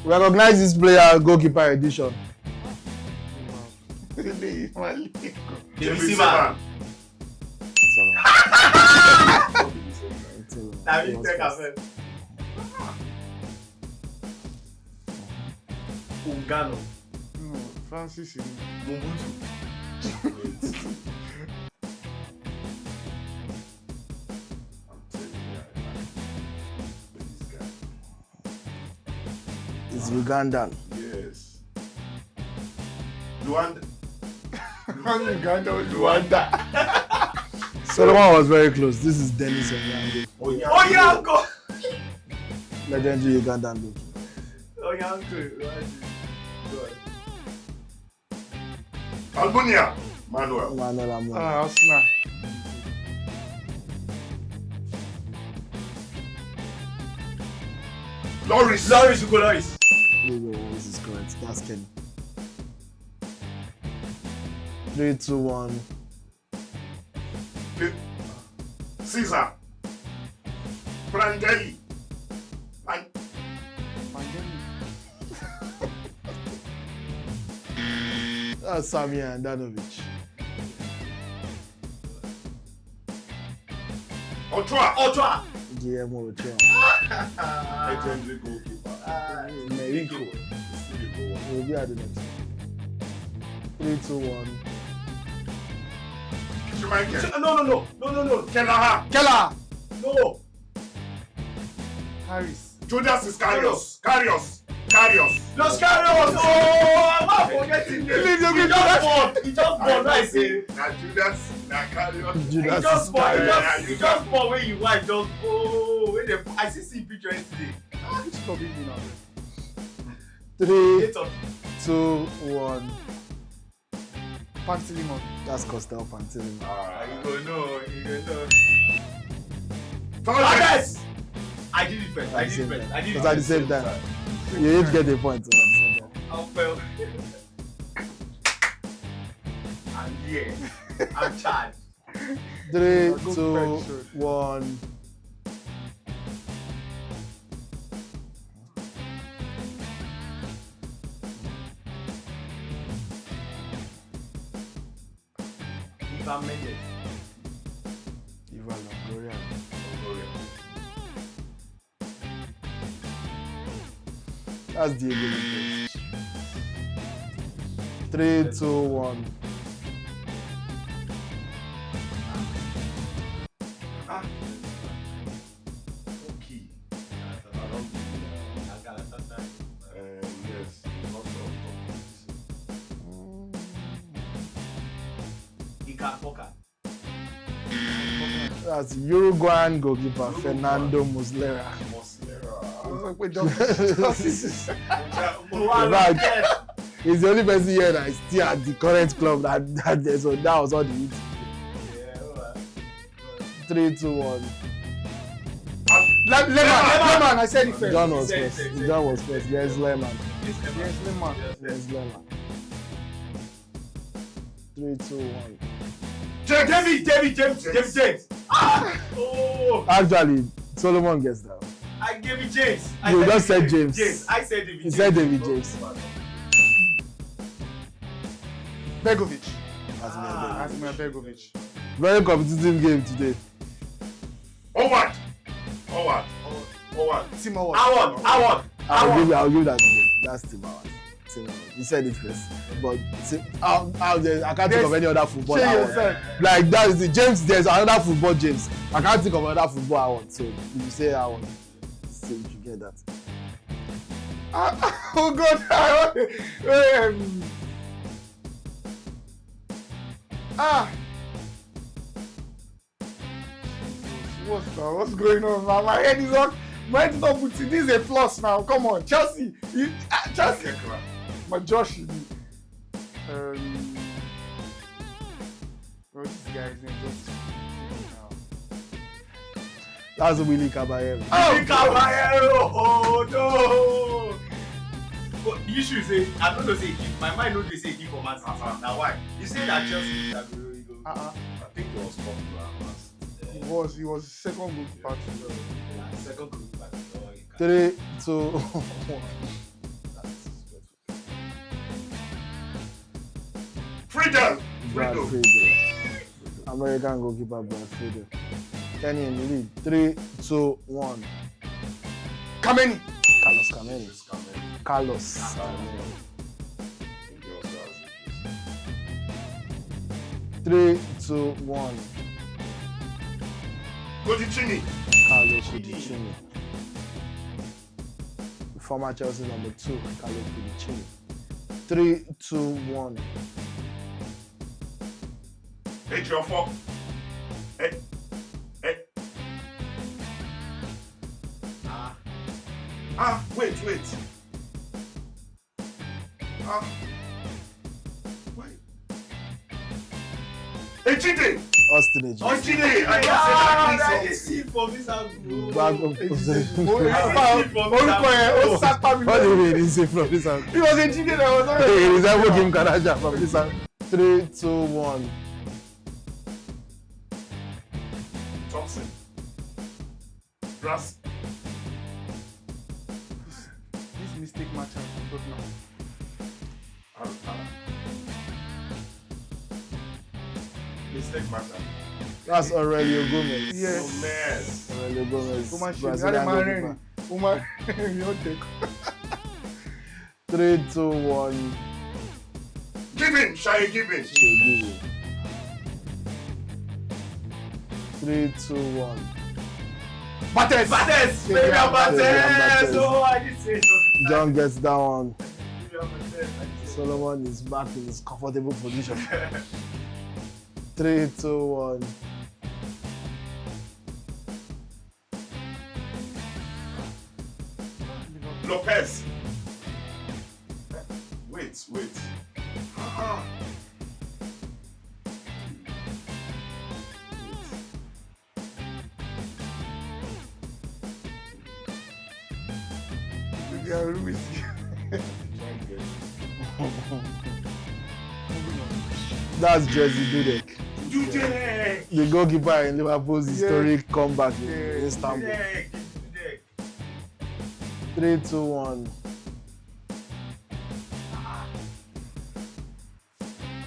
Recognize this player goalkeeper edition. The receiver. Now you take a first. Ungano. No, Francis. Mumbutu. It's Ugandan. Yes. Luanda. Luanda. Solomon was very close. This is Dennis Onyango. Onyango. Legendary Ugandan goalkeeper. Onyango. Albania. Manuel. Arsenal. Loris. Ugo Loris. This is correct. That's Kenny. 3, 2, 1. Caesar. Prandelli. That's Sami Andanovic. Ochoa. Guillermo Ochoa. Legendary goalkeeper. Mexico. We'll be at the next one. 3, 2, 1. No. Keller. No. Harris. Judas Iscariot. Carrios. Los Carlos. Oh, I'm not forgetting you. He just born. I say. Na Judas. Na Carrios. He just born when you wife just. Oh, when they. I see picture yesterday. Which club is it now? 3, 2, 1. Pantilimon. That's Costel Pantilimon. You go know. Torres. I did it first. Because at the same time. You need to get a point. I'll fail. I'm here. I'm charged. 3, 2, 1. Ivan Mendes. Ivan Longoria. That's Diego Lopez. 3, 2, 1. Okay. Yes. That's Uruguayan goalkeeper Fernando Muslera. He's the only person here that is still at the current club that so that was all the hits. 3, 2, 1. Lehman, I said it first. John was first. John was first. Yes, Lehman. Yes, Lehman. Yes, Lehman. 3, 2, 1. James. Oh. Actually, Solomon gets that. I gave it James. You just said James. I said David. He said David James. Begovic. Asmir Begovic. Very competitive game today. Howard. Team Howard. I'll give that to him. That's Team Howard. He said it first, but I can't think of any other football Howard. Like that is the James. There's another football James. I can't think of another football Howard. So if you say Howard, so you should get that. Oh God! What's going on now? My head is not putting. This is a plus now. Come on, Chelsea. Chelsea. My Josh. What's this guy's name? Just That's Willy Caballero. Willy Caballero! Oh no! But the issue is, I don't know say give. My mind don't say give for Man City. Now why? You say that Chelsea Caballero. I think it was popular. He was second goalkeeper. Second goalkeeper. 3, 2, 1. Friedel. Brad Friedel. Friedel. American goalkeeper Brad Friedel. Kenny in the lead. 3, 2, 1. Kameni. Carlos Kameni. Carlos Kameni. 3, 2, 1. Codicini. Carlos Cudicini. Former Chelsea number 2, Carlos Cudicini. 3, 2, 1. Ejiofor. Wait. Wait. Ejide. Austin Ejide. Ejide. I That just is see from this angle. Back of possession. Orúkọ yẹn ó sápá mi. What do you mean he say from this angle? He was a Jide that was already. He resemble Kim Kardashian from this angle. 3, 2, 1. Thompson. Brass. This mistake match has got now. Mistake matter. That's Aurelio Gomez. Yes. Gomez. Aurelio Gomez. Woman shit. Brazilian goalkeeper. Woman, you take. 3, 2, 1. Given. Shai Given. Shegiru. 3, 2, 1. Bates. Bates. Fabian Fabian Bates. Bates. Oh, I did say so. John gets that one. Fabian Bates. I did say so. Solomon is back in his comfortable position. 3, 2, 1. Lopez. Wait. Yeah, Ruiz. That's Jerzy Dudek, Dudek. the goalkeeper in Liverpool's historic comeback in Yeah. Istanbul. Dudek. 3, 2, 1.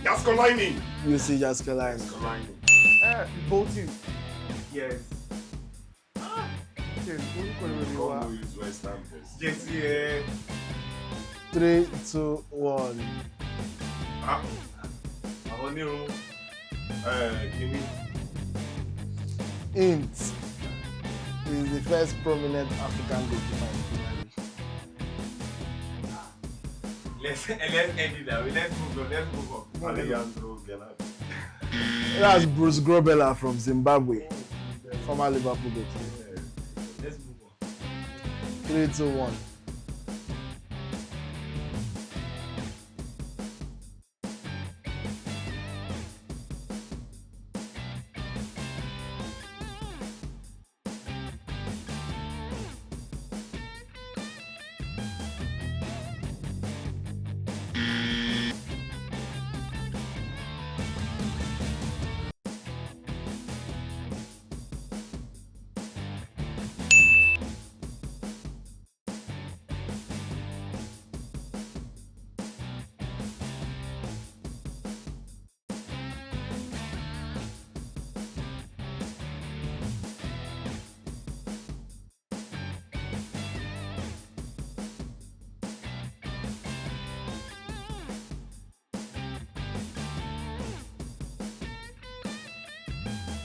Gascolaini. You see Jaskelainen. Bolton. Yes. Yes, orúkọ yẹn ló wá. Use West Ham first. Yes, yeah. 3, 2, 1. Àwọn onírun. Kimi. Int is the first prominent African goalkeeper in Premier League. Let's end it that way. Let's move on. Alejandro Gennady. That's Bruce Grobela from Zimbabwe, former Liverpool goalkeeper. Let's move on. 3, 2, 1.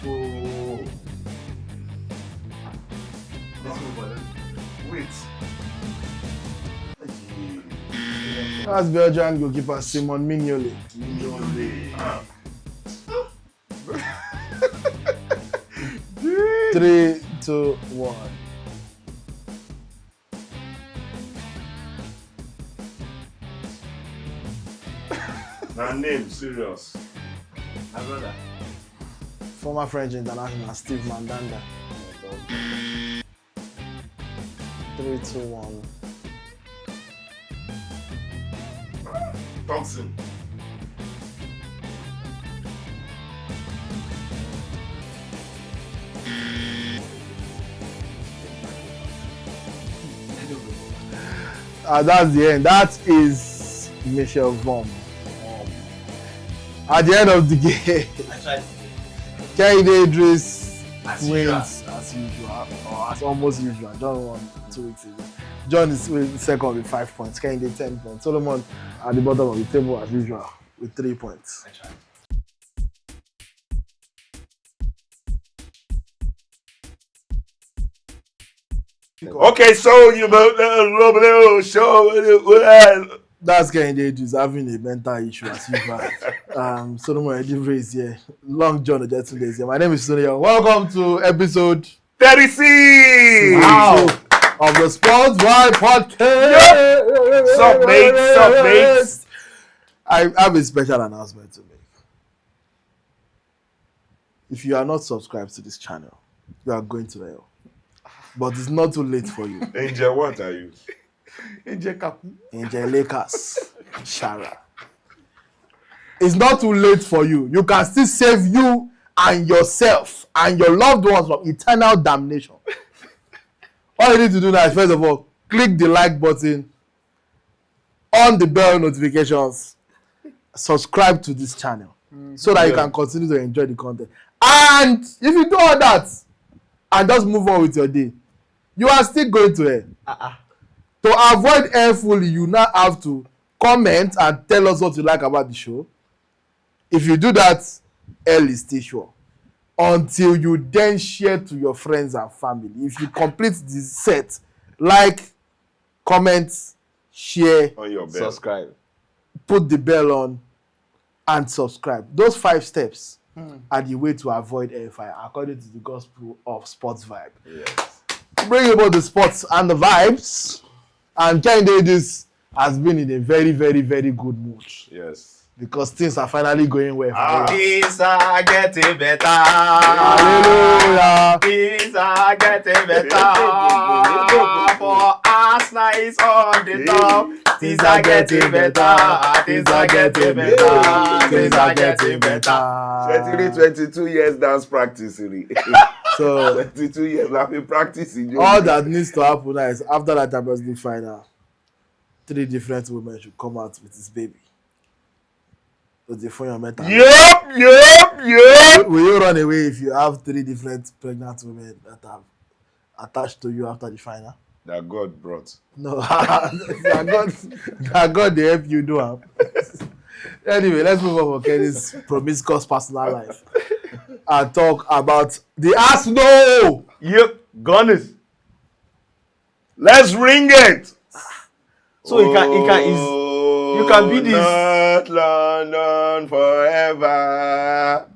Oh. Let's move on. Wait. That's Belgian goalkeeper Simon Mignolet. Mignolet. 3, 2, 1. Now name serious. My brother. Former French international Steve Mandanda. 3, 2, 1. Thompson. That's the end. That is Michel Vorm. At the end of the game, I tried. Kehinde Idris As wins as usual, or as almost usual. John won 2 weeks ago. John is second with 5 points. Kehinde 10 points. Solomon at the bottom of the table as usual with 3 points. I tried. Okay, so you know, show. That's Kehinde Idris having a mental issue as usual. Solomon Ejivre is here. Long John Ojetunde is here. My name is Sonia. Welcome to episode 36. Wow. Of the Sports Vibe Podcast. Sup, mates? I have a special announcement to make. If you are not subscribed to this channel, you are going to hell. But it's not too late for you. Angel, what are you? Angel Kaku. Angel Lakers, Shara. It's not too late for you. You can still save you and yourself and your loved ones from eternal damnation. All you need to do now is, first of all, click the like button, on the bell notifications, subscribe to this channel so that you can continue to enjoy the content. And if you do all that and just move on with your day, you are still going to hell. To avoid hell fully, you now have to comment and tell us what you like about the show. If you do that, hell is still sure. Until you then share to your friends and family. If you complete this set, like, comment, share, On your bell. Subscribe. put the bell on, and subscribe. Those 5 steps are the way to avoid hellfire, according to the gospel of Sports Vibe. Yes. Bring about the sports and the vibes. And Kehinde Idris has been in a very, very, very good mood Yes. because things are finally going well for him. Things are getting better. Hallelujah. Things are getting better. For Arsenal is on the top. Things are getting better. Things are getting better. Things are getting better. 22 years dance practice. Really. So 22 years I've been practicing. all that needs to happen now is after that Champions League final, 3 different women should come out with his baby. So they phone your mental. Yup. Will you run away if you have 3 different pregnant women that have attached to you after the final? That God brought. No, that God they help you do it. Anyway, let's move on from Kenny's promiscuous personal life and talk about the Arsenal. Yep, Gunners. Let's ring it. So you can be this. Not London forever.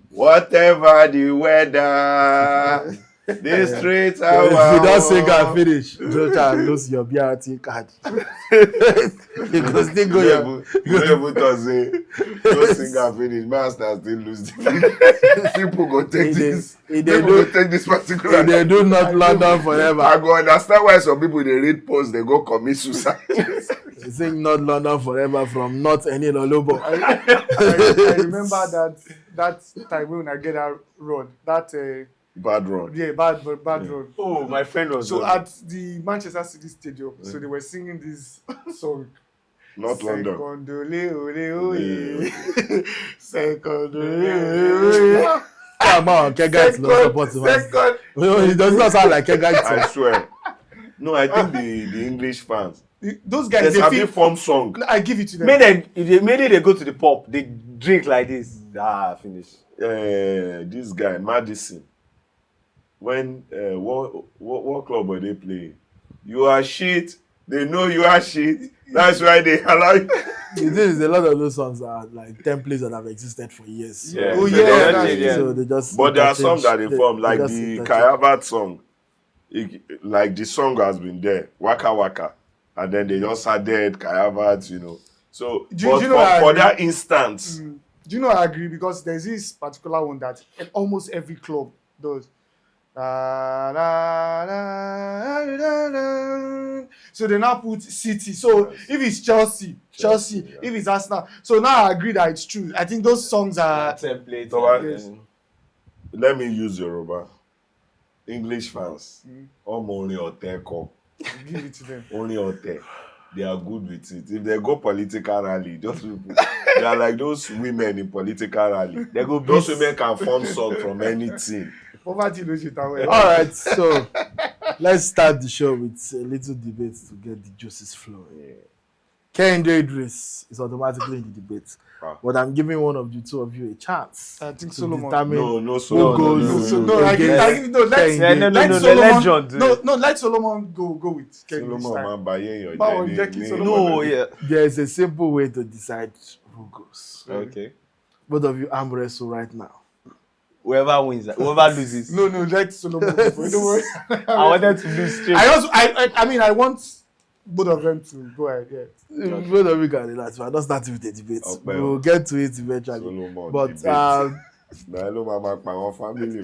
Whatever the weather. The streets are If you don't sing and finish, Jocha lose your BRT card. You go still go your. You never to say, don't sing and finish. Master still lose. People go take this. People go take this particular. If they do not London I forever, go understand why some people they read posts, they go commit suicide. they sing not London forever from not any Lolobo. I remember that time when I get that road, Bad road. bad road. Oh, my friend was So at the Manchester City Stadium, so they were singing this song. Not London. Secondole, ole, oye. Secondole, ole. Come on, Kega is not supporting us. It does not sound like Kega. I swear. No, I think the English fans. Those guys, There's they a feel. form song. I give it to them. Maybe they go to the pub, they drink like this. Finish. This guy, Madison. When what club were they playing? You are shit. They know you are shit. That's why they allow you. The thing is, a lot of those songs are like templates that have existed for years. Yeah. Oh, So yeah. they just- So they just. But there are some that they interchange. form, like just the interchange. Kayabat song. Like the song has been there, Waka Waka, and then they just added Kayabat, you know. So, Do but you know I for agree? that instance, Do you know I agree? Because there's this particular one that almost every club does. So they now put City. So if it's Chelsea. Yeah. If it's Arsenal. So now I agree that it's true. I think those songs are. Template. So Yes. let me use Yoruba. English fans, Omo Oni Ote Ko, Give it to them. Oni Ote. they are good with it. If they go political rally, those people, they are like those women in political rally. They go Those beat. women can form song from anything. Poverty no shit away. All right, so let's start the show with a little debate to get the juices flowing. Kehinde Idris is automatically in the debate, but I'm giving one of the two of you a chance. I think to Solomon. determine No, who goes. Let Solomon go with Kevin this Solomon time. man buying your Báwo journey. jẹ́ kí Solomon No, yeah. There's a simple way to decide who goes. Okay. Both of you arm wrestle right now. Whoever wins, whoever loses. No, let Solomon go. Don't worry. I wanted to lose straight. I want both of them to go ahead. Both of you can relax. We're not starting with the debate. Okay. We'll get to it eventually. Solomon But debate. Na hello mama pa wọn family.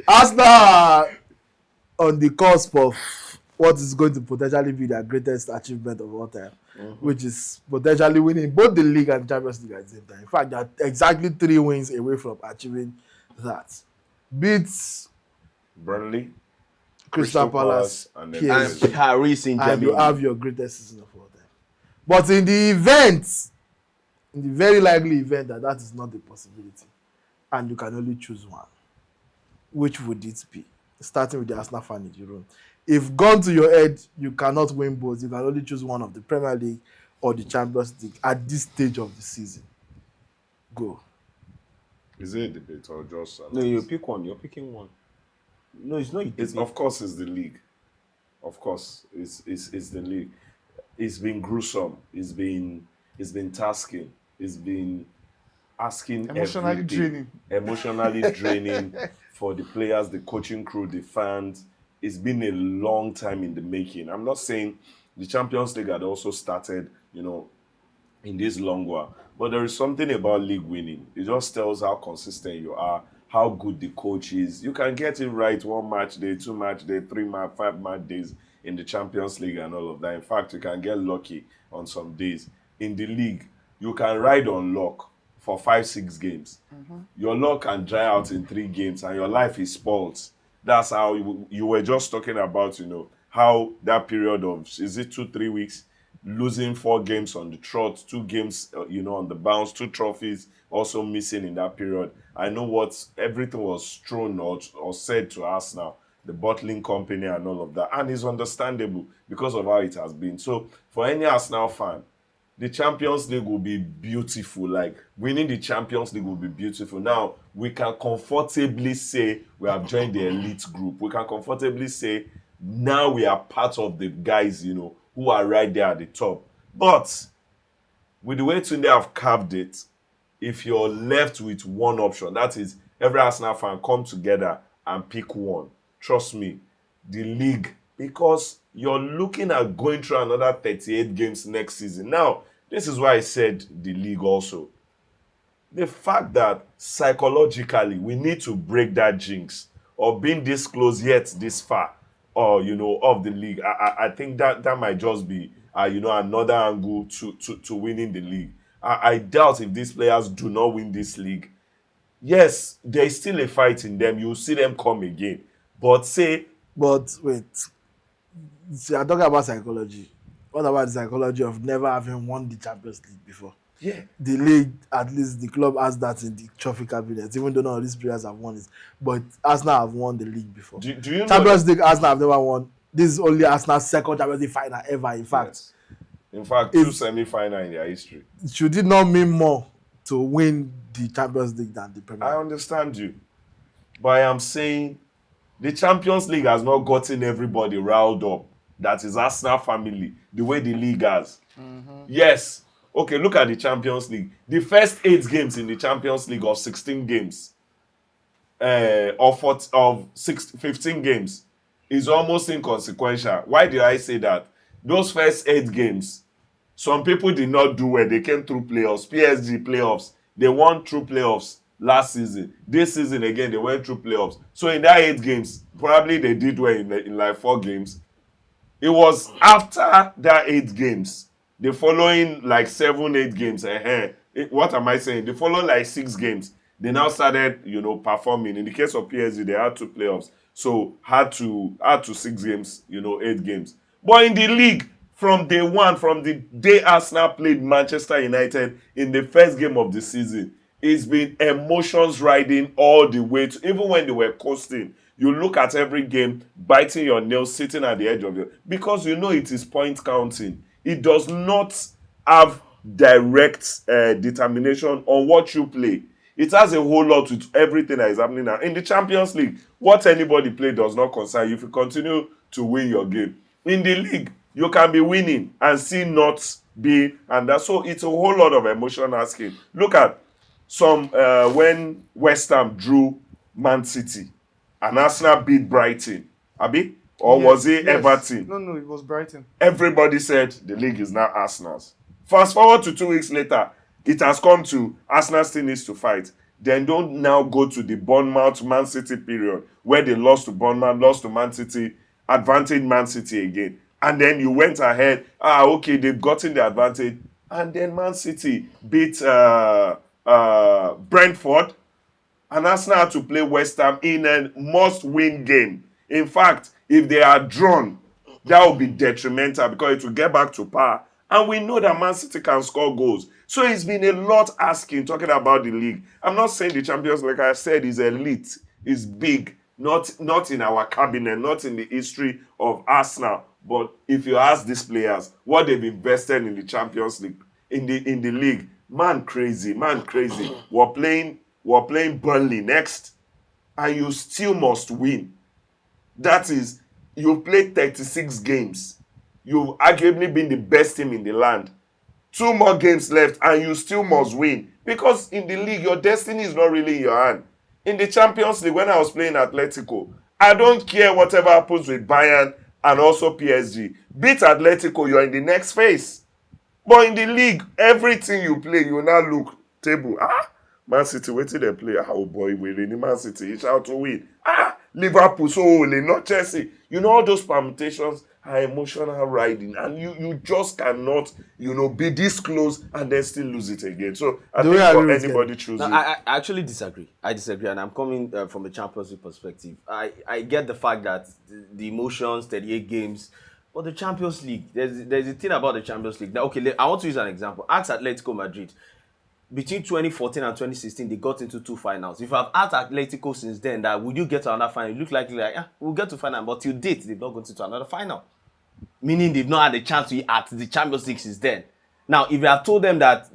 Arsenal on the cusp of what is going to potentially be their greatest achievement of all time, which is potentially winning both the league and Champions League at the same time. In fact, they're exactly 3 wins away from achieving that. Beats Burnley, Crystal Palace, and PSG, And Paris Saint-Germain. and you have your greatest season of all time. But in the very likely event that is not a possibility, and you can only choose one, which would it be? Starting with the Arsenal fan in the room. If gone to your head, you cannot win both. You can only choose one of the Premier League or the Champions League at this stage of the season. Go. Is it a debate or just? No, you pick one. You're picking one. No, it's not. It's of course it's the league. Of course, it's the league. It's been gruesome. It's been tasking. It's been asking Emotionally everything. draining. Emotionally draining for the players, the coaching crew, the fans. It's been a long time in the making. I'm not saying the Champions League had also started, in this long while. But there is something about league winning. It just tells how consistent you are, how good the coach is. You can get it right 1 match day, 2 match day, 3 match, 5 match days in the Champions League and all of that. In fact, you can get lucky on some days. In the league, you can ride on luck for 5-6 games. Your luck can dry out in 3 games and your life is spoiled. That's how you were just talking about, how that period of, is it 2-3 weeks, losing 4 games on the trot, 2 games, on the bounce, 2 trophies also missing in that period. I know everything was thrown or said to us now, the bottling company and all of that. And it's understandable because of how it has been. So for any Arsenal fan, the Champions League will be beautiful. Like, winning the Champions League will be beautiful. Now, we can comfortably say we have joined the elite group. We can comfortably say now we are part of the guys, who are right there at the top. But with the way Tunde have carved it, if you're left with one option, that is every Arsenal fan come together and pick one. Trust me, the league, because you're looking at going through another 38 games next season. Now, this is why I said the league also. The fact that psychologically we need to break that jinx or being this close yet this far, or of the league. I think that might just be another angle to winning the league. I doubt if these players do not win this league. Yes, there is still a fight in them. You'll see them come again. But wait. See, I'm talking about psychology. What about the psychology of never having won the Champions League before? Yeah. The league, at least the club has that in the trophy cabinet, even though none of these players have won it. But Arsenal have won the league before. Do you know Champions League, Arsenal have never won. This is only Arsenal's second Champions League final ever, in fact. Yes. In fact, 2 semi-finals in their history. Should it not mean more to win the Champions League than the Premier League? I understand you. But I am saying the Champions League has not gotten everybody riled up. That is Arsenal family, the way the league has. Yes. Okay, look at the Champions League. The first 8 games in the Champions League of 16 games, of 15 games, is almost inconsequential. Why did I say that? Those first 8 games, some people did not do well. They came through playoffs. PSG playoffs. They won through playoffs last season. This season again, they went through playoffs. So in that 8 games, probably they did well in like 4 games. It was after that 8 games, the following like 7-8 games. What am I saying? The following like 6 games, they now started, performing. In the case of PSG, they had 2 playoffs. So had to 6 games, 8 games. But in the league, from day one, from the day Arsenal played Manchester United in the first game of the season, it's been emotions riding all the way to, even when they were coasting. You look at every game, biting your nails, sitting at the edge of it, because it is point counting. It does not have direct determination on what you play. It has a whole lot with everything that is happening now. In the Champions League, what anybody play does not concern you if you continue to win your game. In the league, you can be winning and still not be, and that's so it's a whole lot of emotion asking. Look at some when West Ham drew Man City and Arsenal beat Brighton, Abi? Or was it Everton? No, it was Brighton. Everybody said the league is now Arsenal's. Fast forward to 2 weeks later, it has come to Arsenal still needs to fight. Then don't now go to the Bournemouth Man City period where they lost to Bournemouth, lost to Man City, advantage Man City again. And then you went ahead, okay, they've gotten the advantage. And then Man City beat Brentford, and Arsenal had to play West Ham in a must-win game. In fact, if they are drawn, that will be detrimental because it will get back to par. And we know that Man City can score goals. So it's been a lot asking, talking about the league. I'm not saying the Champions League, like I said, is elite, is big, not in our cabinet, not in the history of Arsenal. But if you ask these players what they've invested in the Champions League, in the league, man crazy. We're playing Burnley next, and you still must win. That is, you've played 36 games. You've arguably been the best team in the land. 2 more games left, and you still must win. Because in the league, your destiny is not really in your hand. In the Champions League, when I was playing Atletico, I don't care whatever happens with Bayern and also PSG. Beat Atletico, you're in the next phase. But in the league, everything you play, you now look table. Man City, wait till they play. Oh boy, we're in Man City. It's out to win. Liverpool, so only, not Chelsea. All those permutations are emotional riding. And you just cannot, be this close and then still lose it again. So I think for anybody choosing. No, I actually disagree. I disagree. And I'm coming from a Champions League perspective. I get the fact that the emotions, 38 games, but the Champions League, there's a thing about the Champions League. Now, okay, I want to use an example. Ask Atletico Madrid. Between 2014 and 2016, they got into 2 finals. If I've asked Atletico since then that would you get to another final, it looks like we'll get to final. But till date, they've not gone to another final. Meaning they've not had a chance to be at the Champions League since then. Now, if you have told them that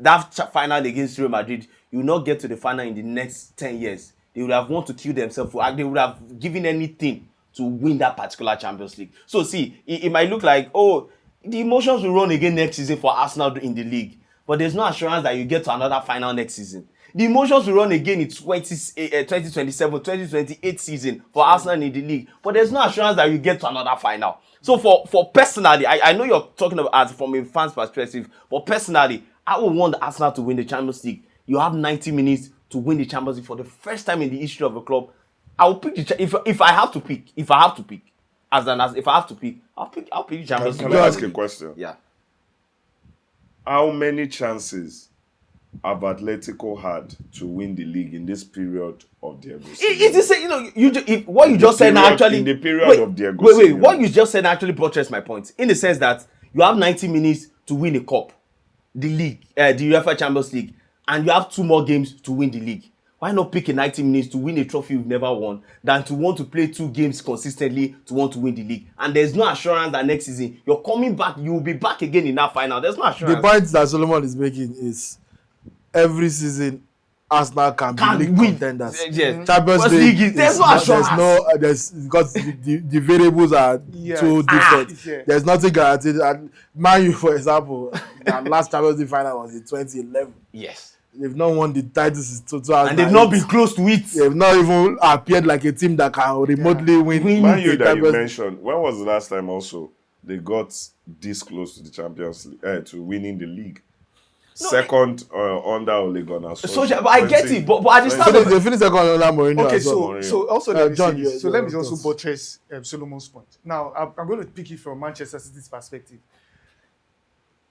final against Real Madrid, you will not get to the final in the next 10 years, they would have wanted to kill themselves. They would have given anything to win that particular Champions League. So see, it might look like, the emotions will run again next season for Arsenal in the league. But there's no assurance that you get to another final next season. The emotions will run again in 2027, 2028 season for Arsenal in the league. But there's no assurance that you get to another final. So for personally, I know you're talking about as from a fan's perspective, but personally, I would want Arsenal to win the Champions League. You have 90 minutes to win the Champions League for the first time in the history of the club. I will pick if I have to pick, I'll pick the Champions League. Can I ask a question? Yeah. How many chances have Atletico had to win the league in this period of their growth? It is what you just said actually. In the period of their growth. Wait. What you just said actually buttressed my point. In the sense that you have 90 minutes to win a cup, the league, the UEFA Champions League, and you have 2 more games to win the league. Why not pick a 90 minutes to win a trophy you've never won than to want to play 2 games consistently to want to win the league? And there's no assurance that next season you're coming back, you'll be back again in that final. There's no assurance. The point that Solomon is making is every season Arsenal can be league contenders. Yes. Champions League, there's no assurance. There's because the variables are too different. Yeah. There's nothing guaranteed. And Man U, for example, their last Champions League final was in 2011. Yes. They've not won the title since 2008. And they've not been close to it. They've not even appeared like a team that can remotely win. Man U that you mentioned, when was the last time also they got this close to the Champions League, to winning the league? Second under Ole Gunnar Solskjaer. But I get it. But at the start So they finished second under Mourinho. Okay, as well. so also let me John, say this. So let me also thoughts. buttress Solomon's point. Now, I'm going to pick it from Manchester City's perspective.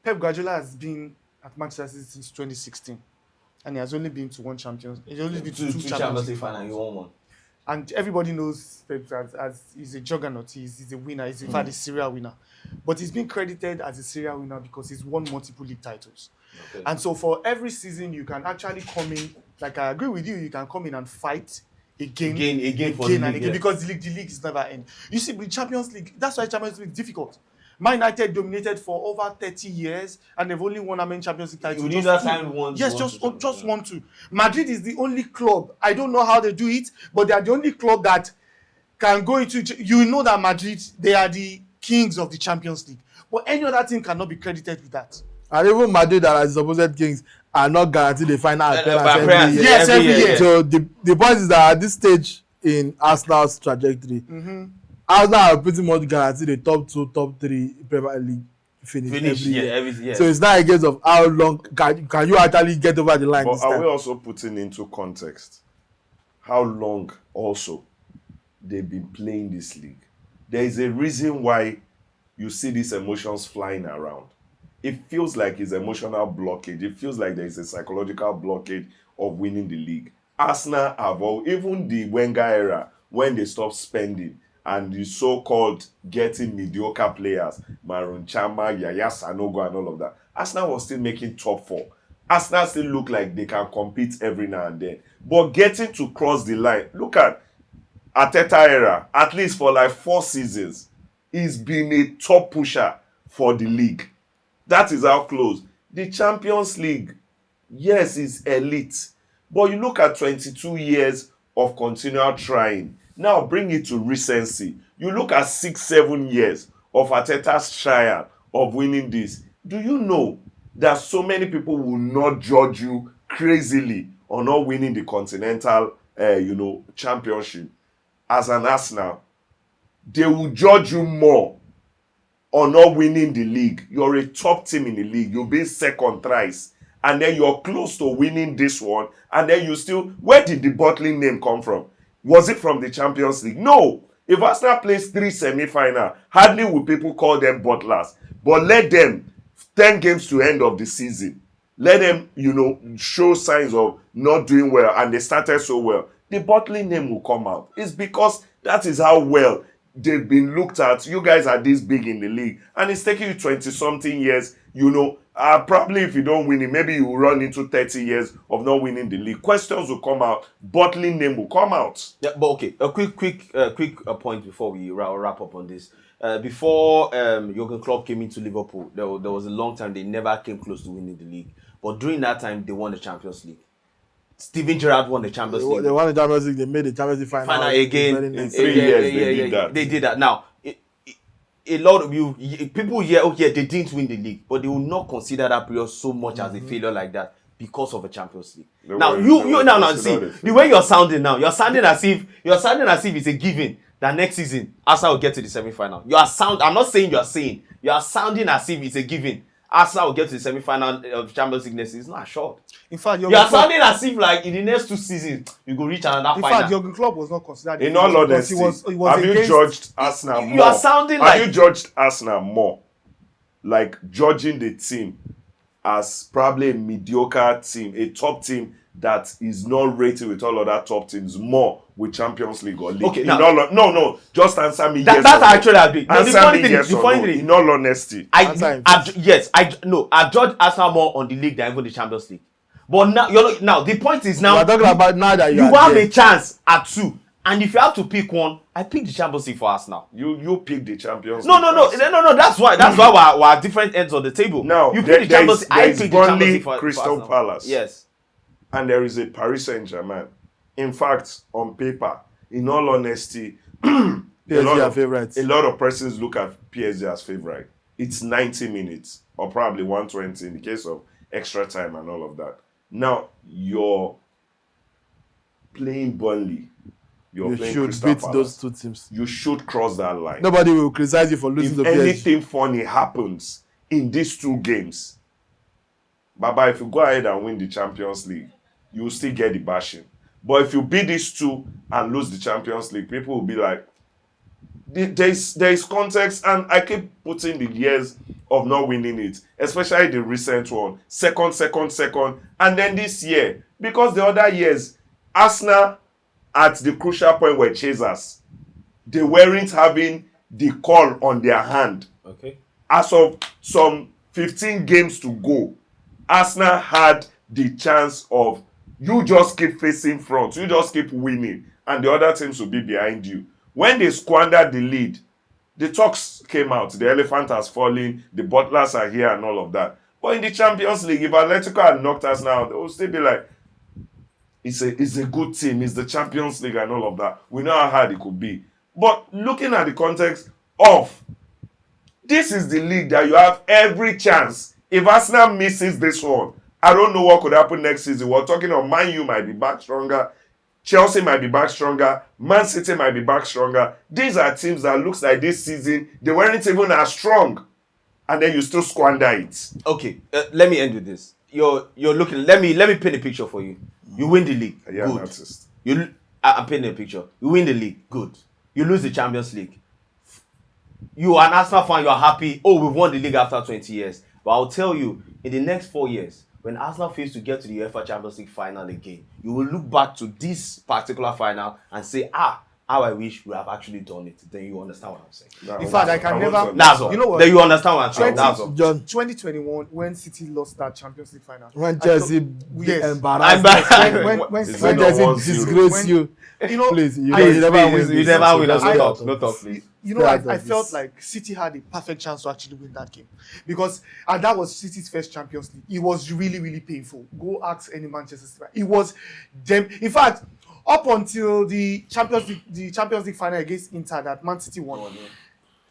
Pep Guardiola has been at Manchester City since 2016. And he has only been to 1 Champions. He's only been to 2 Champions League final. You won one. And everybody knows Pep as he's a juggernaut. He's a winner. He's in fact a serial winner. But he's been credited as a serial winner because he's won multiple league titles. Okay. And so for every season, you can actually come in. Like I agree with you, you can come in and fight again because the league is never end. You see, the Champions League. That's why Champions League is difficult. Man United dominated for over 30 years and they've only won a main Champions League title. Just one, two. Madrid is the only club. I don't know how they do it, but they are the only club that can go into. You know that Madrid, they are the kings of the Champions League. But any other team cannot be credited with that. And even Madrid, that are the supposed kings, are not guaranteed the final appearance every year. Yes, every year. So the point is that at this stage in Arsenal's trajectory, Arsenal are pretty much guaranteed the top 2, top 3 Premier League finish every year. So it's not a case of how long can you actually get over the line. But are we also putting into context how long also they've been playing this league? There is a reason why you see these emotions flying around. It feels like it's emotional blockage. It feels like there is a psychological blockage of winning the league. Arsenal have even the Wenger era, when they stopped spending and the so-called getting mediocre players, Marouane Chama, Yaya Sanogo and all of that, Arsenal was still making top 4. Arsenal still look like they can compete every now and then. But getting to cross the line, look at Arteta era, at least for like 4 seasons, he's been a top pusher for the league. That is how close. The Champions League, yes, is elite. But you look at 22 years of continual trying. Now bring it to recency. You look at 6-7 years of Arteta's trial of winning this. Do you know that so many people will not judge you crazily on not winning the continental, championship as an Arsenal? They will judge you more on not winning the league. You're a top team in the league. You'll be second thrice. And then you're close to winning this one. And then you still... Where did the bottling name come from? Was it from the Champions League? No. If Arsenal plays 3 semi-final, hardly will people call them bottlers. But let them, 10 games to end of the season, let them, show signs of not doing well. And they started so well. The bottling name will come out. It's because that is how well they've been looked at. You guys are this big in the league. And it's taking you 20-something years, probably if you don't win it, maybe you will run into 30 years of not winning the league. Questions will come out. Bottling name will come out. Yeah, but okay. A quick point before we wrap up on this. Before Jurgen Klopp came into Liverpool, there was a long time they never came close to winning the league. But during that time, they won the Champions League. Steven Gerrard won the Champions League. They won the Champions League. They made the Champions League final again. In 3 years, they did that. Now, a lot of people here, they didn't win the league, but they will not consider that period so much as a failure like that because of a Champions League. See the way you're sounding now. You're sounding as if it's a given that next season Arsenal will get to the semi-final. I'm not saying you're saying. You are sounding as if it's a given. Arsenal will get to the semi-final of Champions League next season. It's not short. In fact, you are sounding as if like in the next 2 seasons you go reach another final. In fact, Jurgen Klopp was not considered. In all honesty, have you judged Arsenal more? You are sounding like... Have you judged Arsenal more? Like judging the team as probably a mediocre team, a top team that is not rated with all other top teams more with Champions League or League? Okay, no. Just answer me yes or no. That's actually agree. Answer me yes or no. In all honesty. I've judged Arsenal more on the league than even the Champions League. But now the point is now we're talking about now that you have a chance at 2. And if you have to pick one, I pick the Champions League for Arsenal. You pick the Champions League. No. That's why we're at different ends of the table. Now you pick the Champions League. I pick the Champions League for Crystal Palace. Yes. And there is a Paris Saint-Germain. In fact, on paper, in all honesty, PSG a lot of persons look at PSG as favorite. It's 90 minutes or probably 120 in the case of extra time and all of that. Now you're playing Burnley. You should beat those 2 teams. You should cross that line. Nobody will criticize you for losing to PSG. If anything funny happens in these 2 games, Baba, if you go ahead and win the Champions League, you will still get the bashing. But if you beat these 2 and lose the Champions League, people will be like, there is context, and I keep putting the years of not winning it, especially the recent one, second, and then this year, because the other years, Arsenal at the crucial point were chasers. They weren't having the call on their hand. Okay. As of some 15 games to go, Arsenal had the chance of you just keep facing front, you just keep winning, and the other teams will be behind you. When they squandered the lead, the talks came out. The elephant has fallen, the butlers are here and all of that. But in the Champions League, if Atletico had knocked us now, they will still be like, it's a good team, it's the Champions League and all of that. We know how hard it could be. But looking at the context of, this is the league that you have every chance. If Arsenal misses this one, I don't know what could happen next season. We're talking about Man U might be back stronger. Chelsea might be back stronger. Man City might be back stronger. These are teams that looks like this season, they weren't even as strong. And then you still squander it. Okay, let me end with this. You're looking. Let me paint a picture for you. You win the league. Yeah, Good. artist. I'm painting a picture. You win the league. Good. You lose the Champions League. You are an Arsenal fan. You are happy. Oh, we've won the league after 20 years. But I'll tell you, in the next 4 years, when Arsenal fails to get to the UEFA Champions League final again, you will look back to this particular final and say, how I wish we have actually done it. Then you understand what I'm saying. In fact, I can never. That's all. You know what? Then you understand what I'm saying. That's all. John, 2021, when City lost that Champions League final. when Chelsea Yes. embarrassed, when It's when not Chelsea 1-0. disgrace you, you know, please, you Please, never win. You this. never win. So No that's talk. No talk, please. you know, I Proud of felt this. like City had a perfect chance to actually win that game because, and that was City's first Champions League. It was really, really painful. Go ask any Manchester City fan. It was them. In fact, up until the Champions League final against Inter that Man City won.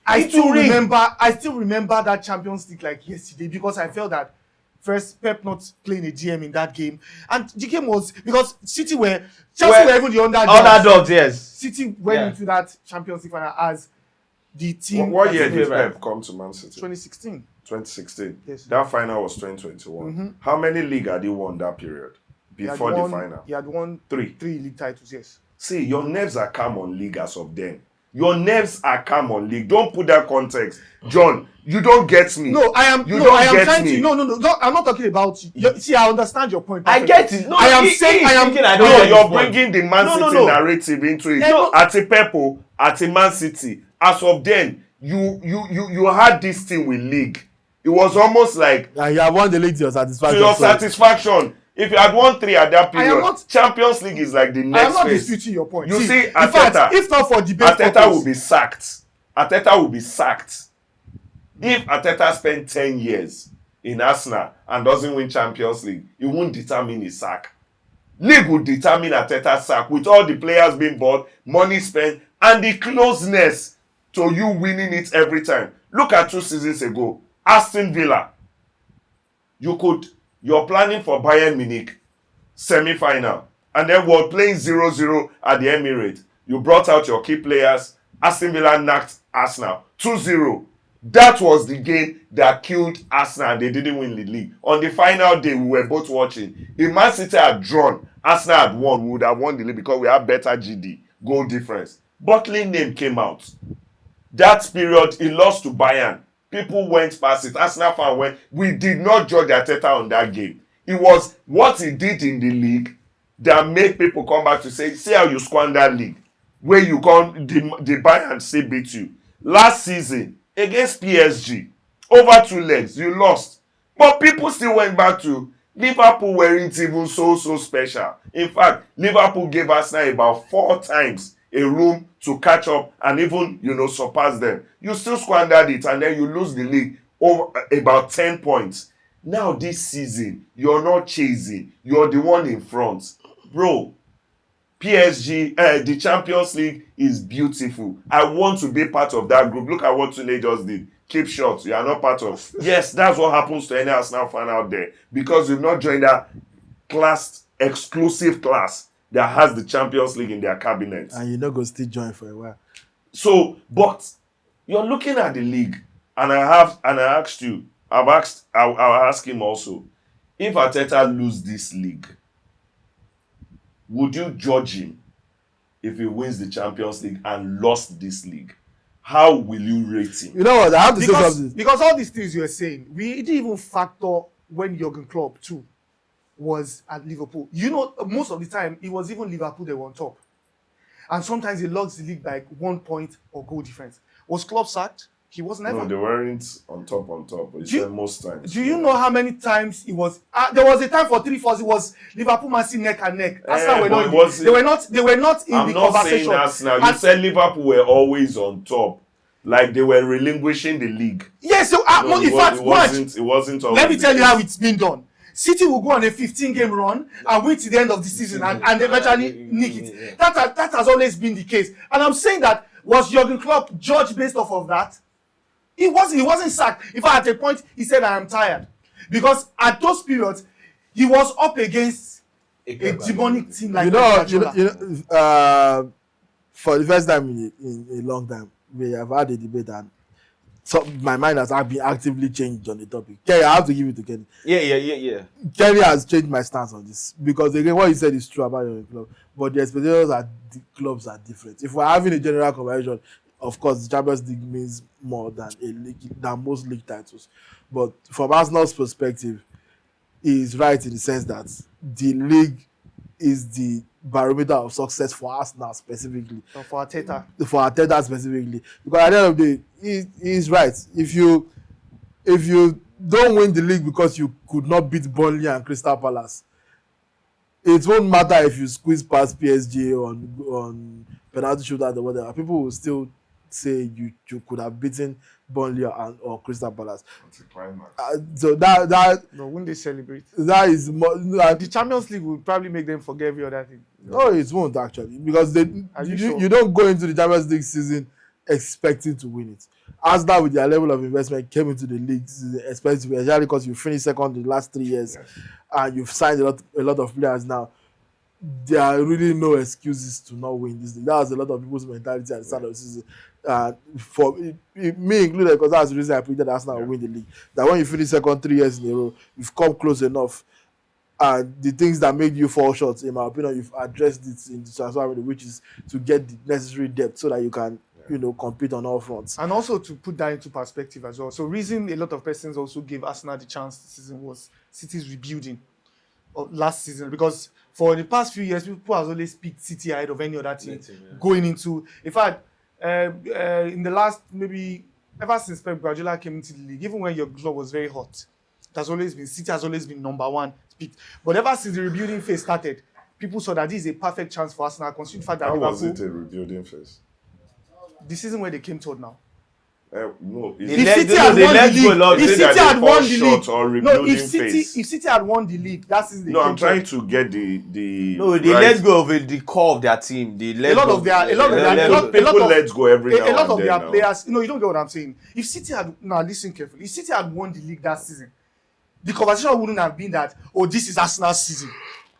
I still remember that Champions League like yesterday because I felt that first Pep not playing a GM in that game, and the game was because Chelsea were even the Underdogs, yes. City went into that Champions League final as the team. What that year is did favourite. Pep come to Man City? 2016. 2016. Yes. That final was 2021. How many league had he won that period before the final? He had won 3. league titles. Yes. See, your nerves are calm on league as of then. Your nerves are calm on league. Don't put that context. John, you don't get me. No, I am. You no, don't I am get trying me. to. No. I'm not talking about you. See, I understand your point. I get it. No, I am saying. I am. thinking I No, don't get you're this point. bringing the Man No, City no. narrative into it. Yeah, no. At a Pepo, at a Man City. As of then, you had this thing with league. It was almost like And you have won the league to your satisfaction. to your so- satisfaction. If you had won 3 at that I am period, not- Champions League is like the I am next not phase. disputing your point. You see, in fact, if not for debate Arteta purpose, will be sacked. Arteta will be sacked. If Arteta spent 10 years in Arsenal and doesn't win Champions League, it won't determine his sack. League will determine Arteta's sack with all the players being bought, money spent, and the closeness to you winning it every time. Look at 2 seasons ago, Aston Villa. You're planning for Bayern Munich semi-final, and then we're playing 0-0 at the Emirates. You brought out your key players. Aston Villa knocked Arsenal 2-0. That was the game that killed Arsenal. They didn't win the league. On the final day, we were both watching. If Man City had drawn, Arsenal had won, we would have won the league because we have better GD, goal difference. Botley name came out. That period, he lost to Bayern. People went past it. Arsenal fan went. We did not judge Arteta on that game. It was what he did in the league that made people come back to say, see how you squander league. Where you come, the Bayern still beat you. Last season, against PSG, over 2 legs, you lost. But people still went back to Liverpool weren't even so special. In fact, Liverpool gave Arsenal about 4 times a room to catch up and even, surpass them. You still squandered it and then you lose the league over about 10 points. Now this season, you're not chasing. You're the one in front. Bro, PSG, the Champions League is beautiful. I want to be part of that group. Look at what Tule just did. Keep short. You are not part of. Yes, that's what happens to any Arsenal fan out there. Because you've not joined that exclusive class that has the Champions League in their cabinet. And you know go still join for a while. So, but you're looking at the league, and I'll ask him also, if Arteta lose this league, would you judge him if he wins the Champions League and lost this league? How will you rate him? You know what? I have to say something. Because all these things you're saying, we didn't even factor when Jurgen Klopp too was at Liverpool. Most of the time, it was even Liverpool that were on top. and sometimes he logs the league by 1 point or goal difference. Was Klopp sacked? He was never. No, they weren't on top. But he said most times. Do you know how many times it was? There was a time for 3-4. It was Liverpool, Man City neck and neck. Arsenal were not. They were not. They were not in I'm the not conversation. saying Arsenal. You said Liverpool were always on top, like they were relinquishing the league. Yes. So No, in fact, it wasn't. Always let me tell you how it's been done. City will go on a 15-game run and wait till the end of the season and eventually nick it. That has always been the case. And I'm saying that, was Jurgen Klopp judged based off of that? He wasn't sacked. In fact, at a point, he said, I am tired. Because at those periods, he was up against a demonic team like for the first time in a long time, we have had a debate and so my mind has been actively changed on the topic. Kerry, I have to give it to Kenny. Yeah. Kerry has changed my stance on this because again, what he said is true about your club, but the expectations at the clubs are different. If we're having a general conversation, of course, the Champions League means more than than most league titles. But from Arsenal's perspective, he is right in the sense that the league is the barometer of success for Arsenal specifically. So for Arteta. For Arteta specifically. Because at the end of the day, he's right. If you don't win the league because you could not beat Burnley and Crystal Palace, it won't matter if you squeeze past PSG on penalty shootout or whatever. People will still say you could have beaten Burnley or Crystal Palace. So that no, when they celebrate, that is more. The Champions League will probably make them forget every other thing. No, it won't actually, because you don't go into the Champions League season expecting to win it. Arsenal, with their level of investment, came into the league expecting to win, especially because you finished second in the last 3 years, and you've signed a lot of players now. There are really no excuses to not win this league. That was a lot of people's mentality at the start of the season. For me included, because that's the reason I predicted Arsenal will win the league. That when you finish second 3 years in a row, you've come close enough. And the things that made you fall short, in my opinion, you've addressed it in the transfer window, which is to get the necessary depth so that you can, compete on all fronts. And also to put that into perspective as well. So reason a lot of persons also gave Arsenal the chance this season was City's rebuilding of last season, because for the past few years, people have always picked City ahead of any other team going into. In fact, in the last maybe ever since Pep Guardiola came into the league, even when your club was very hot, City has always been number one picked. But ever since the rebuilding phase started, people saw that this is a perfect chance for Arsenal, considering the fact that How Liverpool, was it a rebuilding phase? the season where they came third now. No, If City had won the league, that season. No, I'm trying to get the. No, they let go of the core of their team. They let people let go every now and then. A lot of their players. You don't get what I'm saying. If City had listen carefully. If City had won the league that season, the conversation wouldn't have been that, this is Arsenal's season.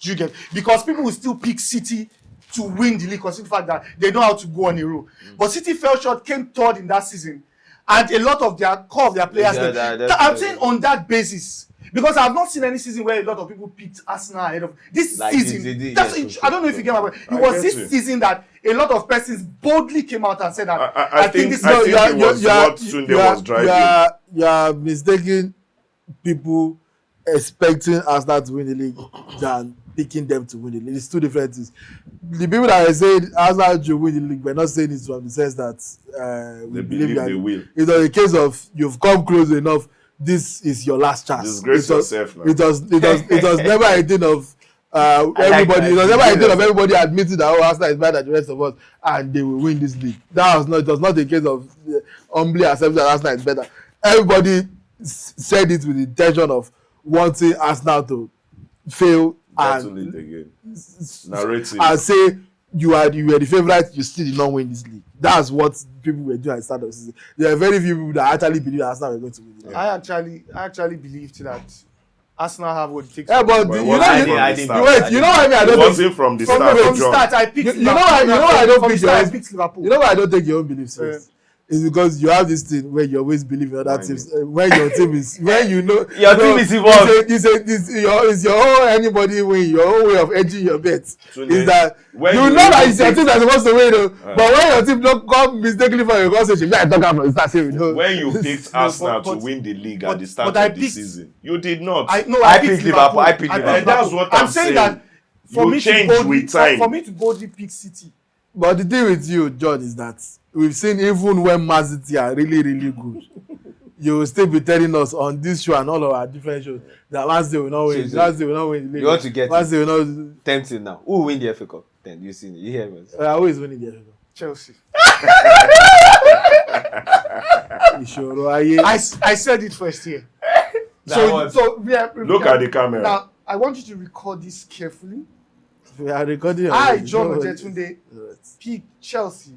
Do you get? Because people will still pick City to win the league, considering the fact that they know how to go on a roll. But City fell short, came third in that season. And a lot of their core of their players. I'm saying on that basis, because I've not seen any season where a lot of people picked Arsenal ahead of this season. I don't know if you get my point. It was this season that a lot of persons boldly came out and said that I think this is what Sunday was driving. You are mistaking people expecting Arsenal to win the league than picking them to win the league. It's two different things. The people that are saying Arsenal should win the league, we're not saying it from the sense that we believe they will. It's a case of you've come close enough. This is your last chance. Disgrace yourself now. It was never a thing of everybody. It was never a thing of everybody admitting that Arsenal is better than the rest of us and they will win this league. It was not a case of humbly accepting that Arsenal is better. Everybody said it with the intention of wanting Arsenal to fail and say you were the favourite, you still did not win this league. That's what people were doing at the start of the season. There are very few people that actually believe that Arsenal were going to win the league. I actually believed that Arsenal have what it takes. Yeah, but you know what I mean? I don't it wasn't from the start. From the start, I picked Liverpool. You know why I don't pick your own Liverpool. You know why I don't take your own beliefs first? It's because you have this thing where you always believe in other teams. When your team is, when you know your team is involved. It's your own anybody win, your own way of edging your bets. Is that you know that it's your team that's supposed to win, though. But when your team don't come mistakenly for your conversation, I talk about start saying, when you picked Arsenal to win the league at the start of the season, you did not. I picked Liverpool. And that's what I'm saying. That for me to boldly pick City But the thing with you, John, is that we've seen even when Man City are really, really good, you will still be telling us on this show and all of our different shows that Man City will not win. Man City will not win. You want to get Man City will not. tempting now. Who will win the FA Cup? Then you see, you hear me? I always winning the FA Cup. Chelsea. Ìṣòro ayé. I said it first here. That Look at the camera. Now, I want you to record this carefully. We are recording. I, already. John No, Ojetunde, pick Chelsea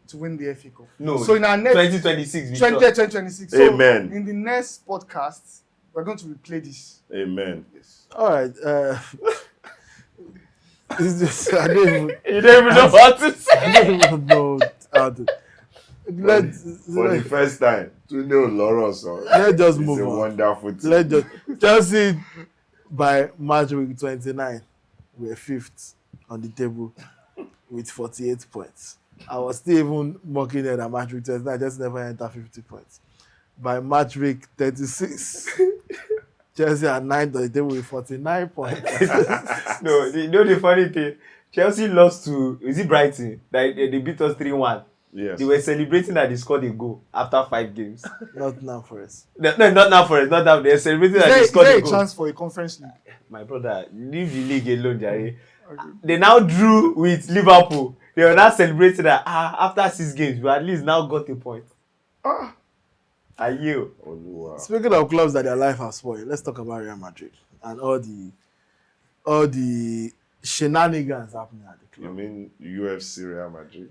to win the FA Cup. No. So in our next 2026. 2026. Amen. So in the next podcast, we're going to replay this. Amen. Yes. All right. It's just, I don't even. You don't even know what to say. I don't even know how to. For the first time, Tunde Oloroso. Let's just It's move a on. wonderful team. Let's just Chelsea by match week 29 we're 5th on the table with 48 points. I was still even mocking it at match week 29. I just never enter 50 points. By match week 36, Chelsea are 9th on the table with 49 points. No, you know the funny thing? Chelsea lost to, is it Brighton? They beat us 3-1. Yes. They were celebrating that they scored a goal after 5 games. Not now for us. No, not now for it. Not now. They're celebrating that they Is scored there a a goal. chance for a conference league? My brother, leave the league alone, Jerry. Okay. They now drew with Liverpool. They were now celebrating that after 6 games, we at least now got a point. Ah, Are you? Oluwa. Speaking of clubs that their life has spoiled, let's talk about Real Madrid and all the shenanigans happening at the You club. mean UFC Real Madrid?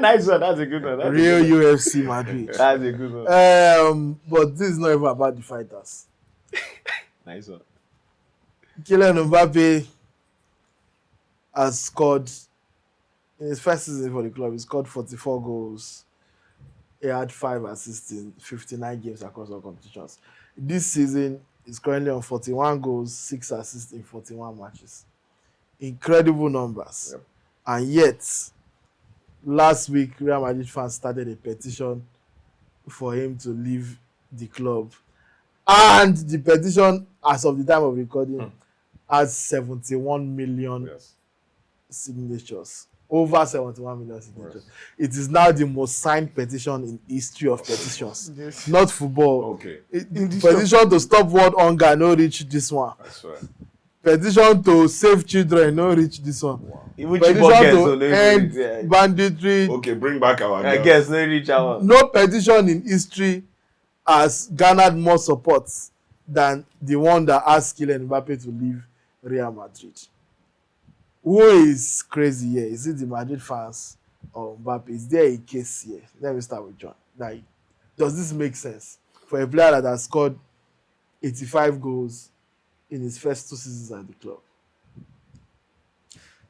Nice one. That's a good one. Real UFC Madrid. That's a good one. But this is not even about the fighters. Nice one. Kylian Mbappe has scored in his first season for the club. He scored 44 goals. He had 5 assists in 59 games across all competitions. This season, he's currently on 41 goals, 6 assists in 41 matches. Incredible numbers. Yep. And yet, last week, Real Madrid fans started a petition for him to leave the club. And the petition, as of the time of recording, has 71 million Yes. signatures. Over 71 million signatures. Yes. It is now the most signed petition in history of petitions. yes. Not football. Okay. Petition to stop world hunger, no reach this one. That's right. Petition to save children, no reach this one. Wow. Even Petition Chibok girls, to so they end yeah. banditry. Okay, bring back our I girls. guess no reach out. No petition in history has garnered more support than the one that asked Kylian Mbappe to leave Real Madrid. Who is crazy here? Is it the Madrid fans or Mbappe? Is there a case here? Let me start with John. Like, does this make sense for a player that has scored 85 goals in his first 2 seasons at the club?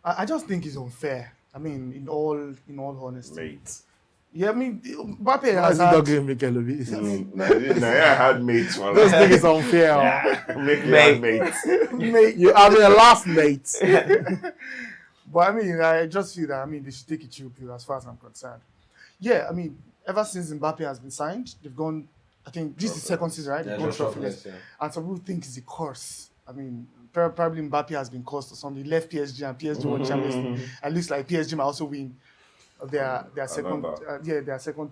I just think it's unfair. I mean, in all honesty. Mate. Yeah, I mean, Mbappe Why has is he had. talking Mikel Obi? I had mates for Those like. things is unfair. Make you had mates. Mate, You are a laugh, mate. But I mean, I just feel that they should take a chill pill as far as I'm concerned. Yeah, I mean, ever since Mbappe has been signed, they've gone. I think this is the second season, right? They've gone trophyless. And some people think it's a curse. I mean, probably Mbappe has been cursed or something. He left PSG and PSG won Champions League. It looks like PSG might also win their second their second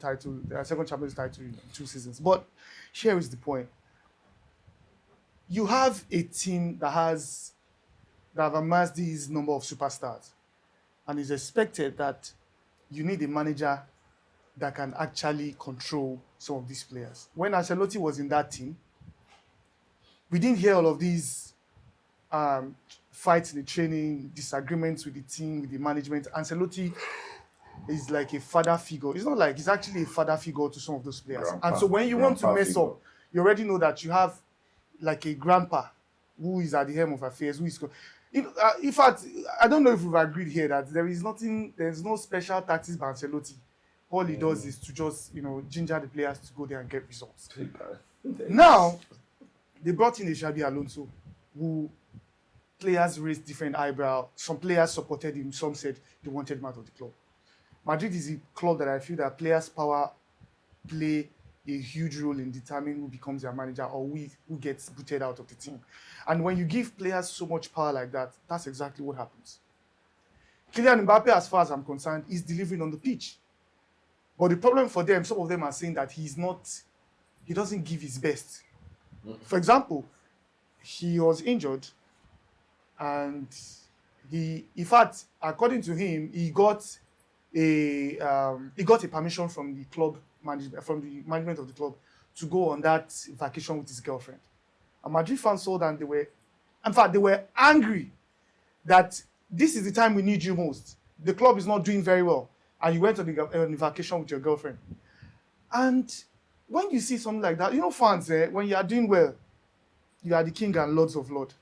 Champions title in 2 seasons. But here is the point: you have a team that have amassed these number of superstars, and it's expected that you need a manager that can actually control some of these players. When Ancelotti was in that team, we didn't hear all of these fights in the training, disagreements with the team, with the management. Ancelotti is like a father figure. It's not like he's actually a father figure to some of those players. And so when you want to mess up, you already know that you have like a grandpa who is at the helm of affairs, who is. In fact, I don't know if we've agreed here that there's no special tactics by Ancelotti. All he does is to just, ginger the players to go there and get results. Now, they brought in a Xabi Alonso, who players raised different eyebrows. Some players supported him. Some said they wanted him out of the club. Madrid is a club that I feel that players' power play a huge role in determining who becomes their manager or who gets booted out of the team. And when you give players so much power like that, that's exactly what happens. Kylian Mbappe, as far as I'm concerned, is delivering on the pitch. But the problem for them, some of them are saying that he doesn't give his best. For example, he was injured and in fact, according to him, he got a permission from the club management of the club to go on that vacation with his girlfriend. And Madrid fans saw that and they were angry that this is the time we need you most. The club is not doing very well, and you went on the vacation with your girlfriend. And when you see something like that, fans, when you are doing well, you are the king and lords of lord.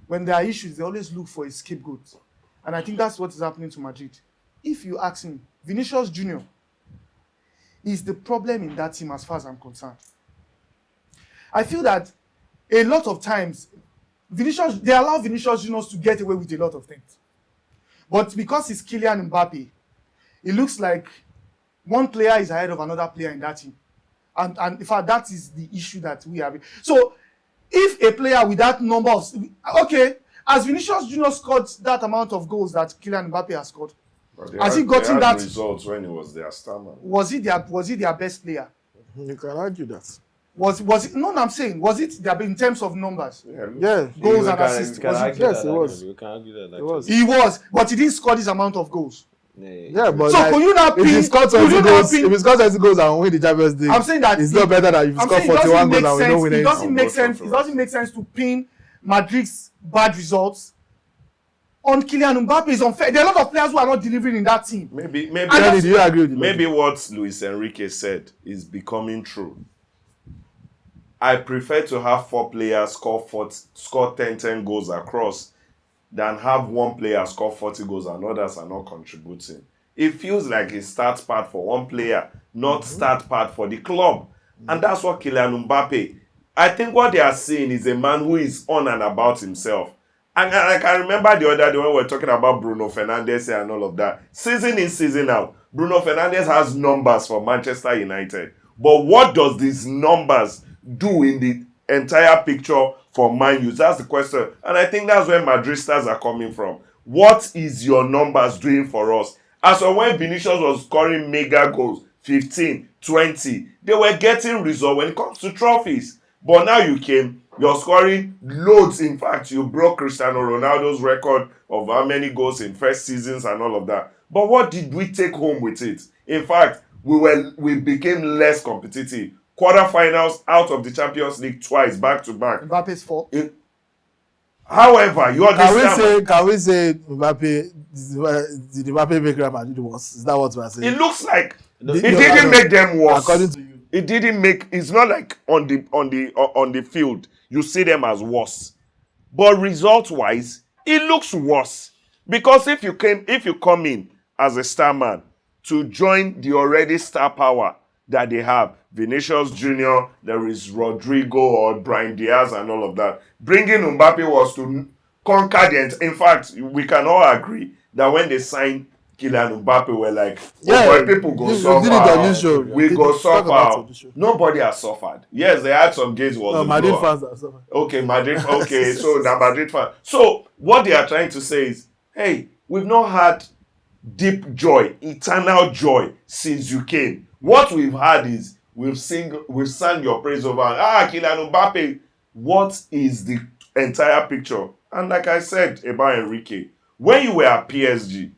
When there are issues, they always look for a scapegoat. And I think that's what is happening to Madrid. If you ask me, Vinicius Jr. is the problem in that team as far as I'm concerned. I feel that a lot of times, they allow Vinicius Jr. to get away with a lot of things. But because it's Kylian Mbappe, it looks like one player is ahead of another player in that team. And in fact, that is the issue that we have. So, if a player with that number of... Okay, as Vinicius Jr. scored that amount of goals that Kylian Mbappe has scored, has he gotten that... results when he was their star man. Was he their best player? You can argue that. Was it? No, I'm saying, was it there in terms of numbers? Yeah. Goals and assists. Yes, it was. You can argue that. It was. He was, but he didn't score this amount of goals. Yeah, but so could you not if he scores 20 goals and win the Champions League, I'm saying that it's not better than if he scores 41 goals and we don't win anything. It doesn't make sense to pin Madrid's bad results on Kylian Mbappe. Is unfair. There are a lot of players who are not delivering in that team. Maybe. Do you agree with me? Maybe what Luis Enrique said is becoming true. I prefer to have 4 players score 10 goals across than have one player score 40 goals and others are not contributing. It feels like a start part for one player, not start part for the club. And that's what Kylian Mbappe. I think what they are seeing is a man who is on and about himself. And I can remember the other day when we were talking about Bruno Fernandes and all of that. Season in, season out, Bruno Fernandes has numbers for Manchester United. But what does these numbers do in the entire picture for Man U? That's the question. And I think that's where Madristas are coming from. What is your numbers doing for us? As for when Vinicius was scoring mega goals, 15, 20, they were getting results when it comes to trophies. But now you're scoring loads. In fact, you broke Cristiano Ronaldo's record of how many goals in first seasons and all of that. But what did we take home with it? In fact, we became less competitive. Quarterfinals out of the Champions League twice, back to back. Mbappe's fault. However, you understand. Can we say Mbappe? Did Mbappe make Real Madrid worse? Is that what we are saying? It looks like it didn't make them worse. According to you, it didn't make. It's not like on the field you see them as worse, but result-wise, it looks worse because if you come in as a star man to join the already star power that they have, Vinicius Jr., there is Rodrigo or Brahim Diaz and all of that. Bringing Mbappe was to conquer the... In fact, we can all agree that when they signed Kylian Mbappe, we're like, people go suffer. We go suffer. Nobody has suffered. Yes, they had some games. Madrid fans have suffered. Okay, Madrid. Okay, so the Madrid fans. So what they are trying to say is, hey, we've not had deep joy, eternal joy since you came. What we've had is we've sung your praise over. Kylian Mbappe. What is the entire picture? And like I said about Enrique, when you were at PSG,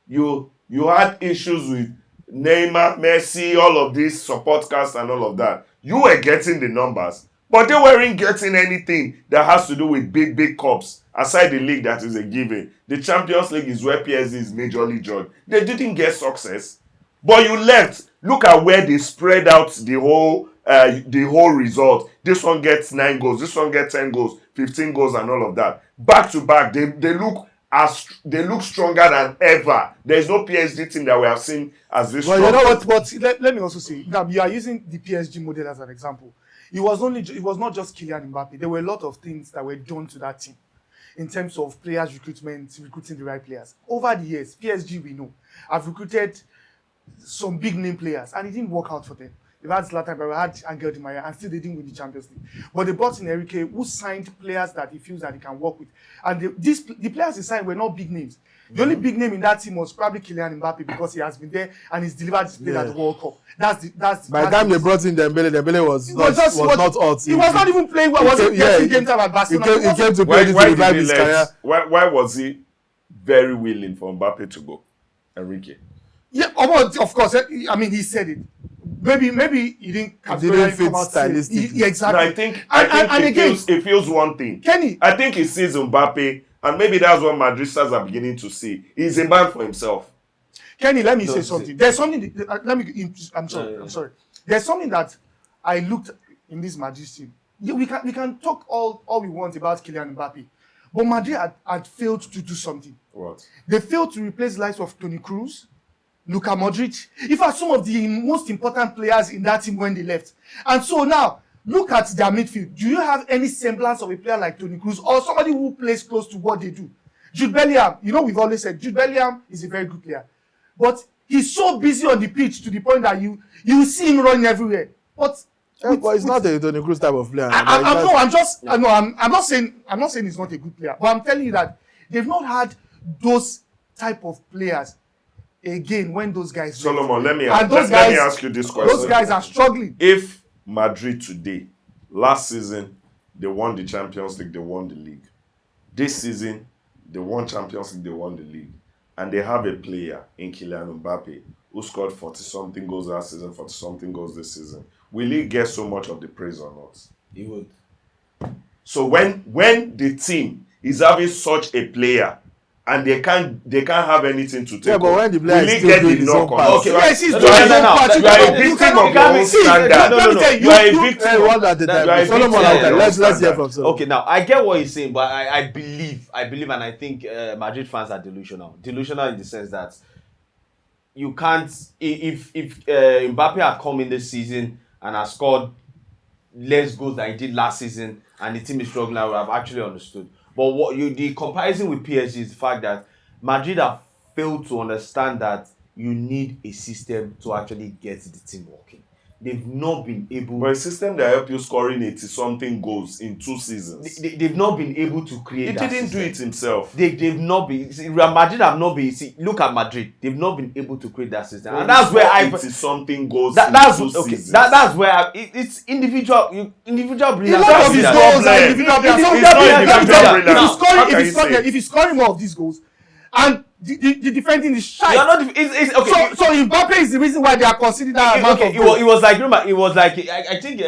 you had issues with Neymar, Messi, all of these support cast and all of that. You were getting the numbers, but they weren't getting anything that has to do with big cups aside the league that is a given. The Champions League is where PSG is majorly judged. They didn't get success, but you left. Look at where they spread out the whole result. This one gets 9 goals, this one gets 10 goals, 15 goals and all of that. Back to back, they look stronger than ever. There is no PSG team that we have seen as this strong. Well, you know what? But let me also say, now you are using the PSG model as an example. It was not just Kylian Mbappe. There were a lot of things that were done to that team in terms of players recruiting the right players. Over the years, PSG, we know, have recruited some big name players and it didn't work out for them. They've had Zlatan, but we had Angel Di Maria, and still they didn't win the Champions League. But they brought in Enrique, who signed players that he feels that he can work with. And the players he signed were not big names. The only big name in that team was probably Kylian Mbappe because he has been there and he's delivered his play at the World Cup. By the time they brought in Dembele was not hot. He was not even playing well. Was he game time at Barcelona? He came to play to revive his career. Why was he very willing for Mbappe to go, Enrique? Yeah, of course. I mean, he said it. Maybe he didn't fit stylistically. Yeah, exactly. No, I think he feels one thing. Kenny, I think he sees Mbappe, and maybe that's what Madridistas are beginning to see. He's a man for himself. Kenny, let me say something. There's something. I'm sorry. There's something that I looked in this Madrid team. Yeah, we can talk all we want about Kylian Mbappe, but Madrid had failed to do something. What? They failed to replace the likes of Toni Kroos, Luka Modric. In fact, some of the most important players in that team when they left. And so now, look at their midfield. Do you have any semblance of a player like Toni Kroos or somebody who plays close to what they do? Jude Bellingham, we've always said Jude Bellingham is a very good player. But he's so busy on the pitch to the point that you see him running everywhere. But it's not a Toni Kroos type of player. I'm not saying he's not a good player, but I'm telling you that they've not had those type of players again when those guys. Solomon, let me ask you this question. Those guys are struggling. If Madrid today, last season, they won the Champions League, they won the league. This season, they won Champions League, they won the league. And they have a player in Kylian Mbappe who scored 40-something goals last season, 40-something goals this season. Will he get so much of the praise or not? He would. So when the team is having such a player and they can't have anything to take, but when the player will is he still get doing the his own knock part. on? Okay, yes, he's You doing his own are part. a victim of your own standard. You are a victim. One at the time. You are a Solomon, victim of let's your hear standard. from Solomon. Okay, now I get what he's saying, but I believe, and I think Madrid fans are delusional. Delusional in the sense that you can't. If Mbappe had come in this season and has scored less goals than he did last season, and the team is struggling, I would have actually understood. But the comparison with PSG is the fact that Madrid have failed to understand that you need a system to actually get the team working. They've not been able. But a system that help you scoring 80-something goals in 2 seasons. They've not been able to create. He that didn't system. do it himself. They've not been. Real Madrid have not been. Look at Madrid. They've not been able to create that system, and that's where 80-something goals in 2 seasons. That's where it's individual brilliance. A lot of his goals are individual brilliance. If he's scoring more of these goals, and the defending is shy. Okay. So Mbappe is the reason why they are considering that amount of goals. It was like I think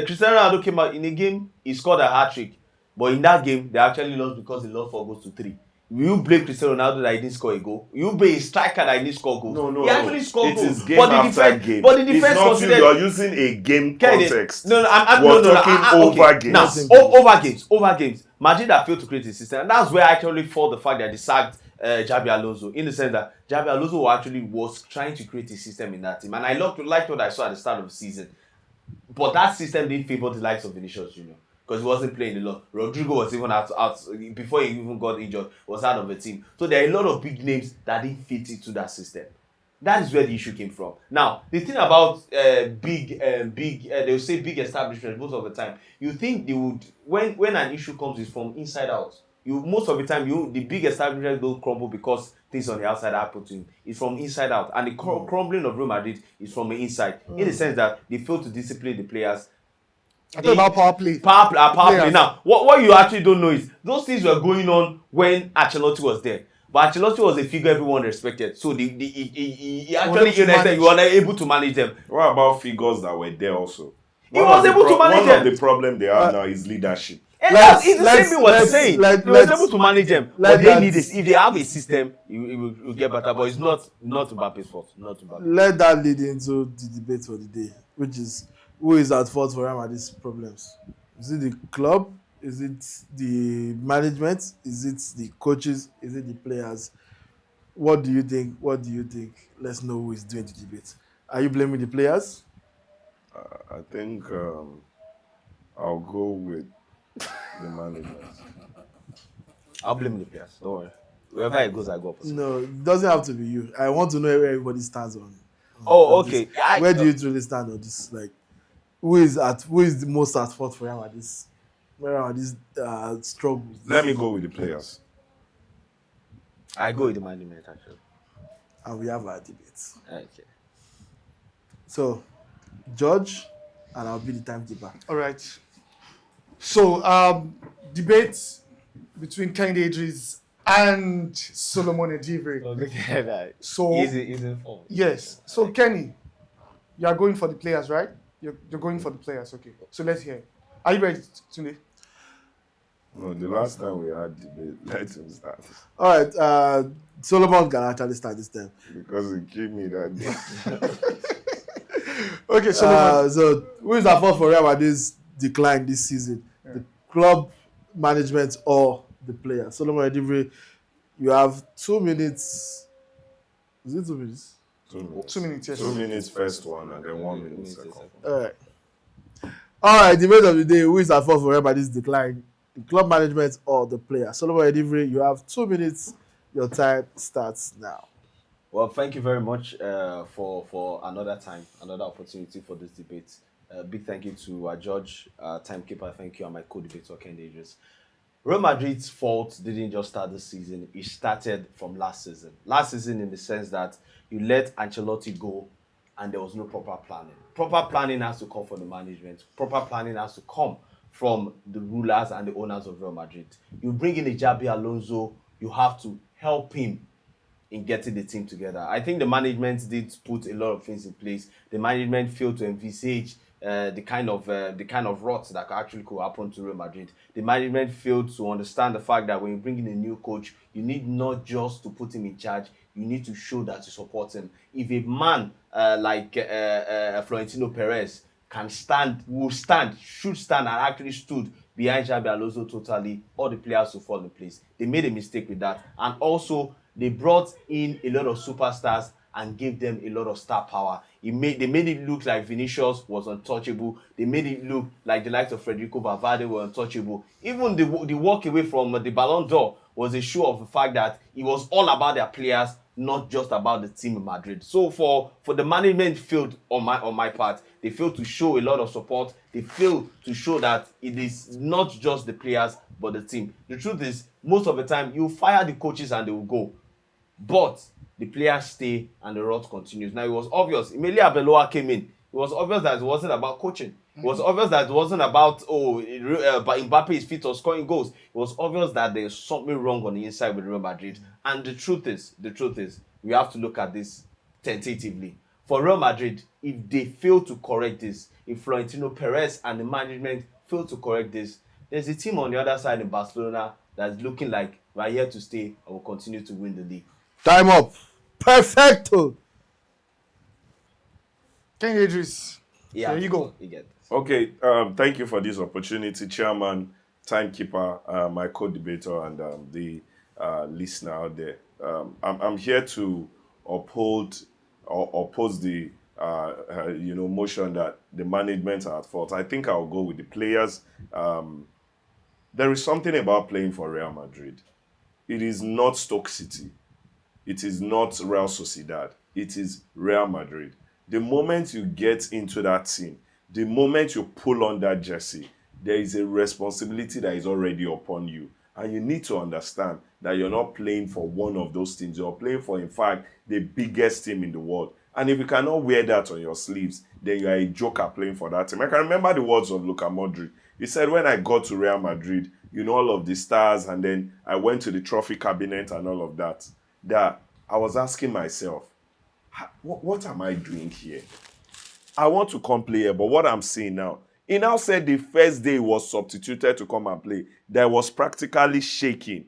Cristiano Ronaldo came out in a game. He scored a hat-trick, but in that game they actually lost because they lost 4-3. Will you blame Cristiano Ronaldo that he didn't score a goal? You blame a striker that he didn't score goals? No. He actually scored goals. It is game after game. But the defense it's not you are using a game context. We're talking over games. Now, over games. Madrid have failed to create a system, and that's where I actually fault the fact that they sacked Xabi Alonso, in the sense that Xabi Alonso was trying to create a system in that team, and I liked what I saw at the start of the season. But that system didn't favor the likes of Vinicius Junior because he wasn't playing a lot. Rodrigo was even out before he even got injured, was out of the team. So there are a lot of big names that didn't fit into that system. That is where the issue came from. Now, the thing about they will say big establishments most of the time. You think they would, when an issue comes, it's from inside out. Most of the time, the big establishments don't crumble because things on the outside happen to him. It's from inside out. And the crumbling of Real Madrid is from the inside. In the sense that they fail to discipline the players. I talk about power play. Power play. Now, what you actually don't know is those things were going on when Ancelotti was there. But Ancelotti was a figure everyone respected. So he actually was able to manage them. What about figures that were there also? He was able to manage them. One of the problems they have now is leadership. It's the same thing was saying. He was able to manage them. But they need this. If they have a system, it will get better. But it's not Mbappe's fault. Not Mbappe. Let that lead into the debate for the day, which is who is at fault for Real Madrid's problems? Is it the club? Is it the management? Is it the coaches? Is it the players? What do you think? Let's know who is doing the debate. Are you blaming the players? I think I'll go with the management. I'll blame the players. Don't worry. Wherever it goes, I go for. No, it doesn't have to be you. I want to know where everybody stands on. Okay. This. Where do you truly stand on this? Like, who is the most at fault for Real Madrid's? Where are these struggles? Let me go with the players. I go with the management actually. And we have our debates. Okay. So, George, and I'll be the timekeeper. All right. So, debate between Kehinde Idris and Solomon Edivre. Okay. So, Easy form. yes. So, Kenny, you are going for the players, right? You're going for the players. Okay. So, let's hear. Are you ready, Tunde? No, the last time we had debate, let him start. All right, Solomon can actually start this time. Because he killed me that day. Okay, Solomon. So, who is at fault for Real Madrid's decline this season? Yeah. The club, management, or the player? Solomon Edivre, you have 2 minutes. Is it 2 minutes? 2 minutes. 2 minutes, yes. 2 minutes first one and then 1 minute second. All right, debate of the day. Who is at fault for Real Madrid's decline? The club management or the player? Solomon Edivre, you have 2 minutes. Your time starts now. Well, thank you very much for another time, another opportunity for this debate. Big thank you to our judge, timekeeper. Thank you, and my co-debater, Kehinde Idris. Real Madrid's fault didn't just start this season. It started from last season. Last season in the sense that you let Ancelotti go and there was no proper planning. Proper planning has to come from the management. Proper planning has to come from the rulers and the owners of Real Madrid. You bring in a Xabi Alonso, you have to help him in getting the team together. I think the management did put a lot of things in place. The management failed to envisage the kind of rot that actually could happen to Real Madrid. The management failed to understand the fact that when you bring in a new coach, you need not just to put him in charge, you need to show that you support him. If a man like Florentino Perez should stand, and actually stood behind Xabi Alonso totally, all the players will fall in place. They made a mistake with that. And also, they brought in a lot of superstars and gave them a lot of star power. They made it look like Vinicius was untouchable. They made it look like the likes of Federico Valverde were untouchable. Even the walk away from the Ballon d'Or was a show of the fact that it was all about their players, not just about the team in Madrid. So for the management failed on my part. They failed to show a lot of support. They failed to show that it is not just the players but the team. The truth is, most of the time you fire the coaches and they will go, but the players stay and the rot continues. Now it was obvious. Immediately Abeloa came in. It was obvious that it wasn't about coaching. It was obvious that it wasn't about Mbappe is fit or scoring goals. It was obvious that there's something wrong on the inside with Real Madrid. And the truth is, we have to look at this tentatively. For Real Madrid, if they fail to correct this, if Florentino Perez and the management fail to correct this, there's a team on the other side in Barcelona that's looking like we're here to stay and will continue to win the league. Time up. Perfecto. Kehinde Idris. Yeah, There you go. You get this. Okay, thank you for this opportunity, Chairman, timekeeper, my co-debater, and the listener out there. I'm here to uphold or oppose the motion that the management are at fault. I think I'll go with the players. There is something about playing for Real Madrid. It is not Stoke City. It is not Real Sociedad. It is Real Madrid. The moment you get into that team, the moment you pull on that jersey, there is a responsibility that is already upon you. And you need to understand that you're not playing for one of those teams. You're playing for, in fact, the biggest team in the world. And if you cannot wear that on your sleeves, then you are a joker playing for that team. I can remember the words of Luka Modric. He said, when I got to Real Madrid, all of the stars, and then I went to the trophy cabinet and all of that, that I was asking myself, what am I doing here? I want to come play here, but what I'm seeing now, he now said the first day he was substituted to come and play, that was practically shaking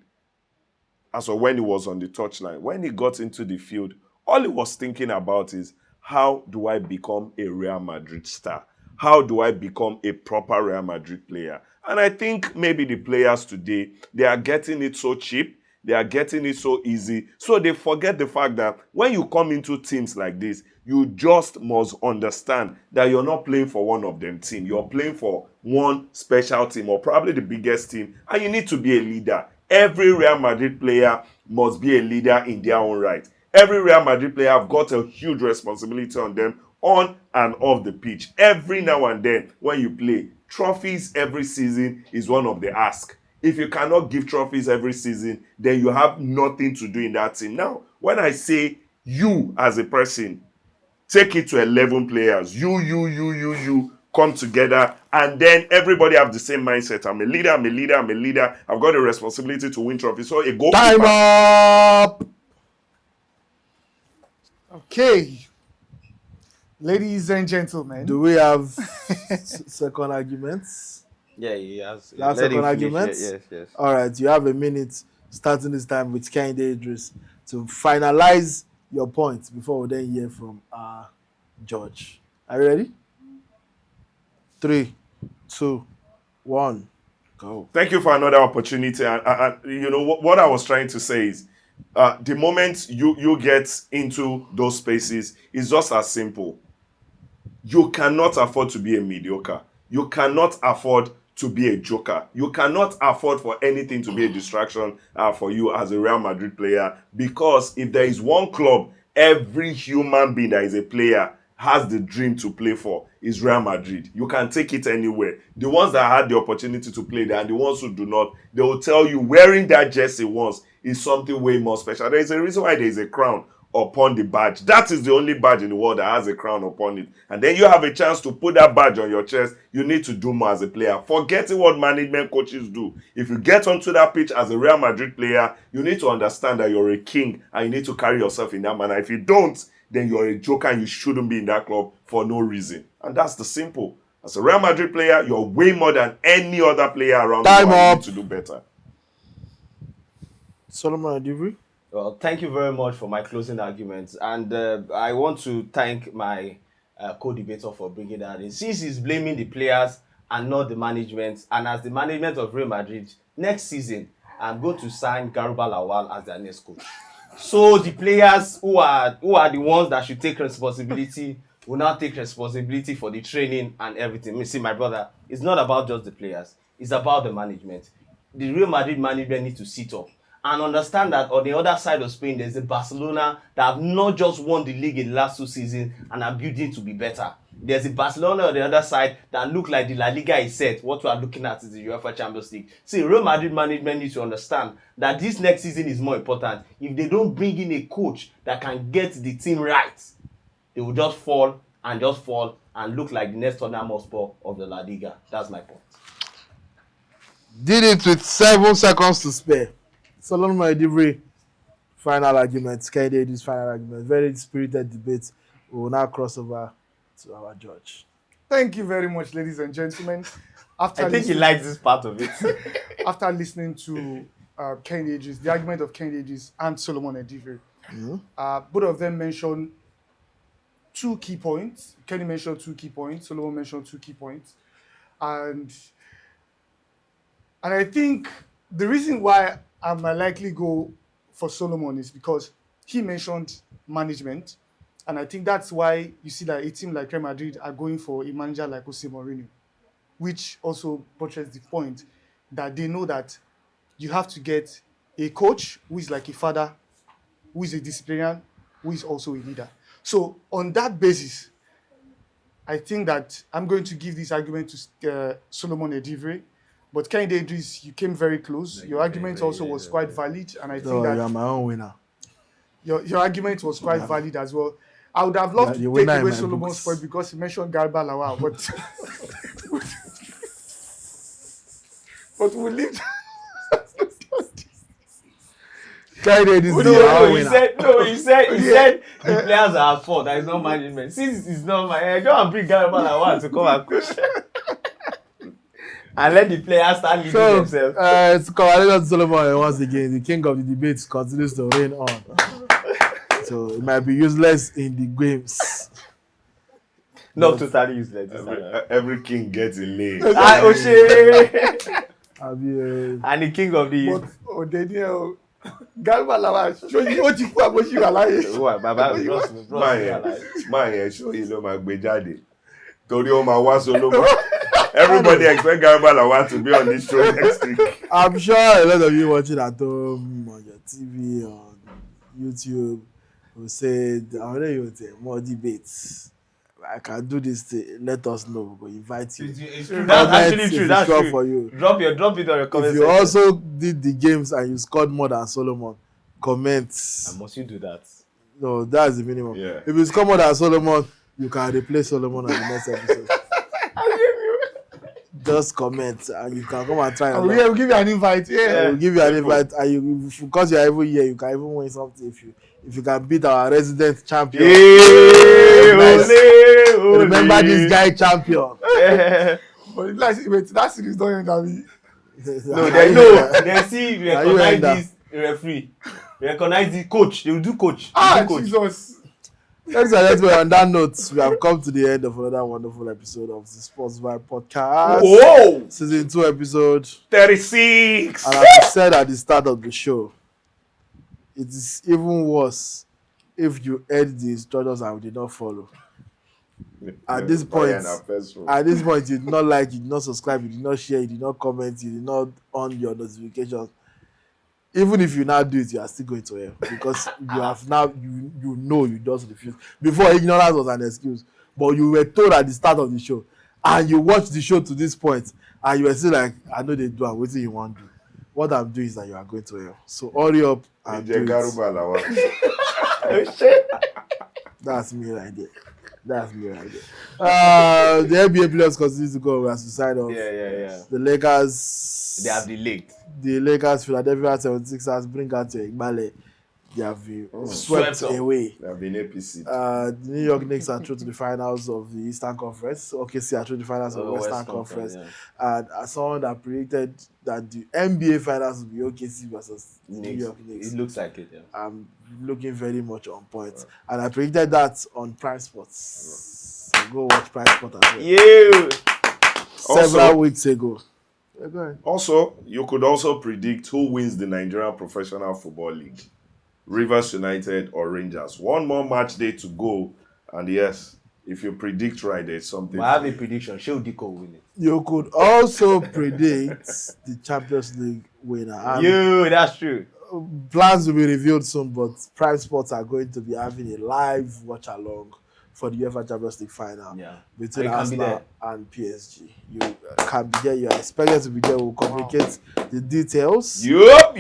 as of when he was on the touchline. When he got into the field, all he was thinking about is, how do I become a Real Madrid star? How do I become a proper Real Madrid player? And I think maybe the players today, they are getting it so cheap, they are getting it so easy, so they forget the fact that when you come into teams like this, you just must understand that you're not playing for one of them team. You're playing for one special team, or probably the biggest team, and you need to be a leader. Every Real Madrid player must be a leader in their own right. Every Real Madrid player have got a huge responsibility on them, on and off the pitch. Every now and then, when you play, trophies every season is one of the asks. If you cannot give trophies every season, then you have nothing to do in that team. Now, when I say you as a person, take it to 11 players. You come together, and then everybody have the same mindset. I'm a leader. I've got a responsibility to win trophies. So a goalkeeper. Time up. Okay. Ladies and gentlemen. Do we have second arguments? Yeah, he has. Last Let him second finish. arguments? Yes. All right, you have a minute starting this time with Kehinde Idris to finalize your points before we then hear from our judge. Are you ready? 3, 2, 1, go. Thank you for another opportunity. And you know what I was trying to say is, the moment you get into those spaces, it's just as simple. You cannot afford to be a mediocre. You cannot afford to be a joker. You cannot afford for anything to be a distraction for you as a Real Madrid player, because if there is one club every human being that is a player has the dream to play for, is Real Madrid. You can take it anywhere. The ones that had the opportunity to play there and the ones who do not, they will tell you wearing that jersey once is something way more special. There is a reason why there is a crown upon the badge. That is the only badge in the world that has a crown upon it. And then you have a chance to put that badge on your chest. You need to do more as a player. Forgetting what management coaches do. If you get onto that pitch as a Real Madrid player, you need to understand that you're a king and you need to carry yourself in that manner. If you don't, then you're a joker and you shouldn't be in that club for no reason. And that's the simple. As a Real Madrid player, you're way more than any other player around you. Time You up. need to do better. Solomon Adivri. Well, thank you very much for my closing arguments. And I want to thank my co-debater for bringing that in. Since he's blaming the players and not the management, and as the management of Real Madrid, next season, I'm going to sign Garba Lawal as their next coach. So the players who are the ones that should take responsibility will now take responsibility for the training and everything. See, my brother, it's not about just the players. It's about the management. The Real Madrid management needs to sit up and understand that on the other side of Spain, there's a Barcelona that have not just won the league in the last 2 seasons and are building to be better. There's a Barcelona on the other side that look like the La Liga is set. What we are looking at is the UEFA Champions League. See, Real Madrid management needs to understand that this next season is more important. If they don't bring in a coach that can get the team right, they will just fall and look like the next Tottenham Hotspur of the La Liga. That's my point. Did it with 7 seconds to spare. Solomon Adivri, final arguments. Kehinde Idris, final arguments. Very spirited debate. We will now cross over to our judge. Thank you very much, ladies and gentlemen. I think he likes this part of it. After listening to Kehinde Idris, the argument of Kehinde Idris and Solomon Adivri, both of them mentioned 2 key points. Kenny mentioned 2 key points. Solomon mentioned 2 key points. And I think the reason why I might likely go for Solomon is because he mentioned management. And I think that's why you see that a team like Real Madrid are going for a manager like Jose Mourinho, which also buttress the point that they know that you have to get a coach who is like a father, who is a disciplinarian, who is also a leader. So on that basis, I think that I'm going to give this argument to Solomon Adivri. But Kehinde Idris, you came very close. Your argument also was quite valid. And I think that you are my own winner. Your argument was quite valid as well. I would have loved to take away Solomon's point because he mentioned Garba Lawal, but we'll leave. He said the players are at fault. That is not management. Since it's not my, go and bring Garba Lawal to come and coach. And let the players start leading themselves. Congratulations, Solomon, once again. The king of the debates continues to reign on. So it might be useless in the games. Not totally useless. Every king gets a name. And the king of the... But Daniel, Garba Lawal, show you what you put about you alive. My show you know my gbejade. Torí ó máa wá Solomon. Everybody expect Garba Lawal to be on this show next week. I'm sure a lot of you watching at home on your TV, on YouTube, will say, more debates. I can do this thing, let us know. We'll invite you. It's true. That's Comment actually true. if That's it's sure true. for you. Drop it on your comment If you section. also did the games and you scored more than Solomon, comment. And must you do that? No, that's the minimum. Yeah. If you score more than Solomon, you can replace Solomon on the next episode. Just comment and you can come and try. We'll give you an invite. Yeah. We'll give you an invite, and you, because you are even here, you can even win something if you can beat our resident champion. Nice. Remember this guy champion. But it's like, wait, that series don't end at me. They see recognize end up? this referee, recognize the coach. They will do coach. Coach. Jesus. Ladies and gentlemen, on that note, we have come to the end of another wonderful episode of the Sports Vibe Podcast. Whoa! Season 2 episode. 36. And as I said at the start of the show, it is even worse if you heard the instructions and did not follow. At this point, you did not like, you did not subscribe, you did not share, you did not comment, you did not on your notifications. Even if you now do it, you are still going to hell because you have now you know you just refuse. Before, ignorance was an excuse, but you were told at the start of the show, and you watched the show to this point, and you were still like, I know they do, and what you want to do. What I'm doing is that you are going to hell. So hurry up and do it. That's me right there. The NBA players continue to go as we sign off. Yeah. The Lakers. They have delayed. The Lakers, Philadelphia 76ers bring out to Igbale. They have been swept away. They have been APC. The New York Knicks are through to the finals of the Eastern Conference. OKC are through to the finals of the Western Conference. Yeah. And as someone that predicted that the NBA finals will be OKC versus the New York Knicks. It looks like it, yeah. I'm looking very much on point. And I predicted that on Prime Sports. So go watch Prime Sports as well. Yeah. Several weeks ago. Yeah, go ahead. Also, you could also predict who wins the Nigerian Professional Football League. Rivers United or Rangers. One more match day to go. And yes, if you predict right, there's something. I have a prediction. Sheldon Diko will win it. You could also predict the Champions League winner. That's true. Plans will be revealed soon, but Prime Sports are going to be having a live watch along for the UEFA Champions League final between Arsenal and PSG. You can be there. You are expected to be there. We'll communicate the details. Yup.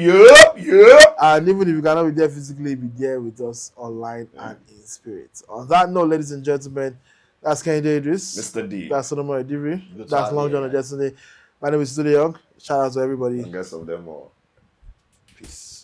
And even if you cannot be there physically, be there with us online and in spirit. On that note, ladies and gentlemen, that's Kehinde Idris. Mr. D. That's Solomon Ediri. That's Long John Ojesune. My name is Studio Young. Shout out to everybody. And guess of them all. Peace.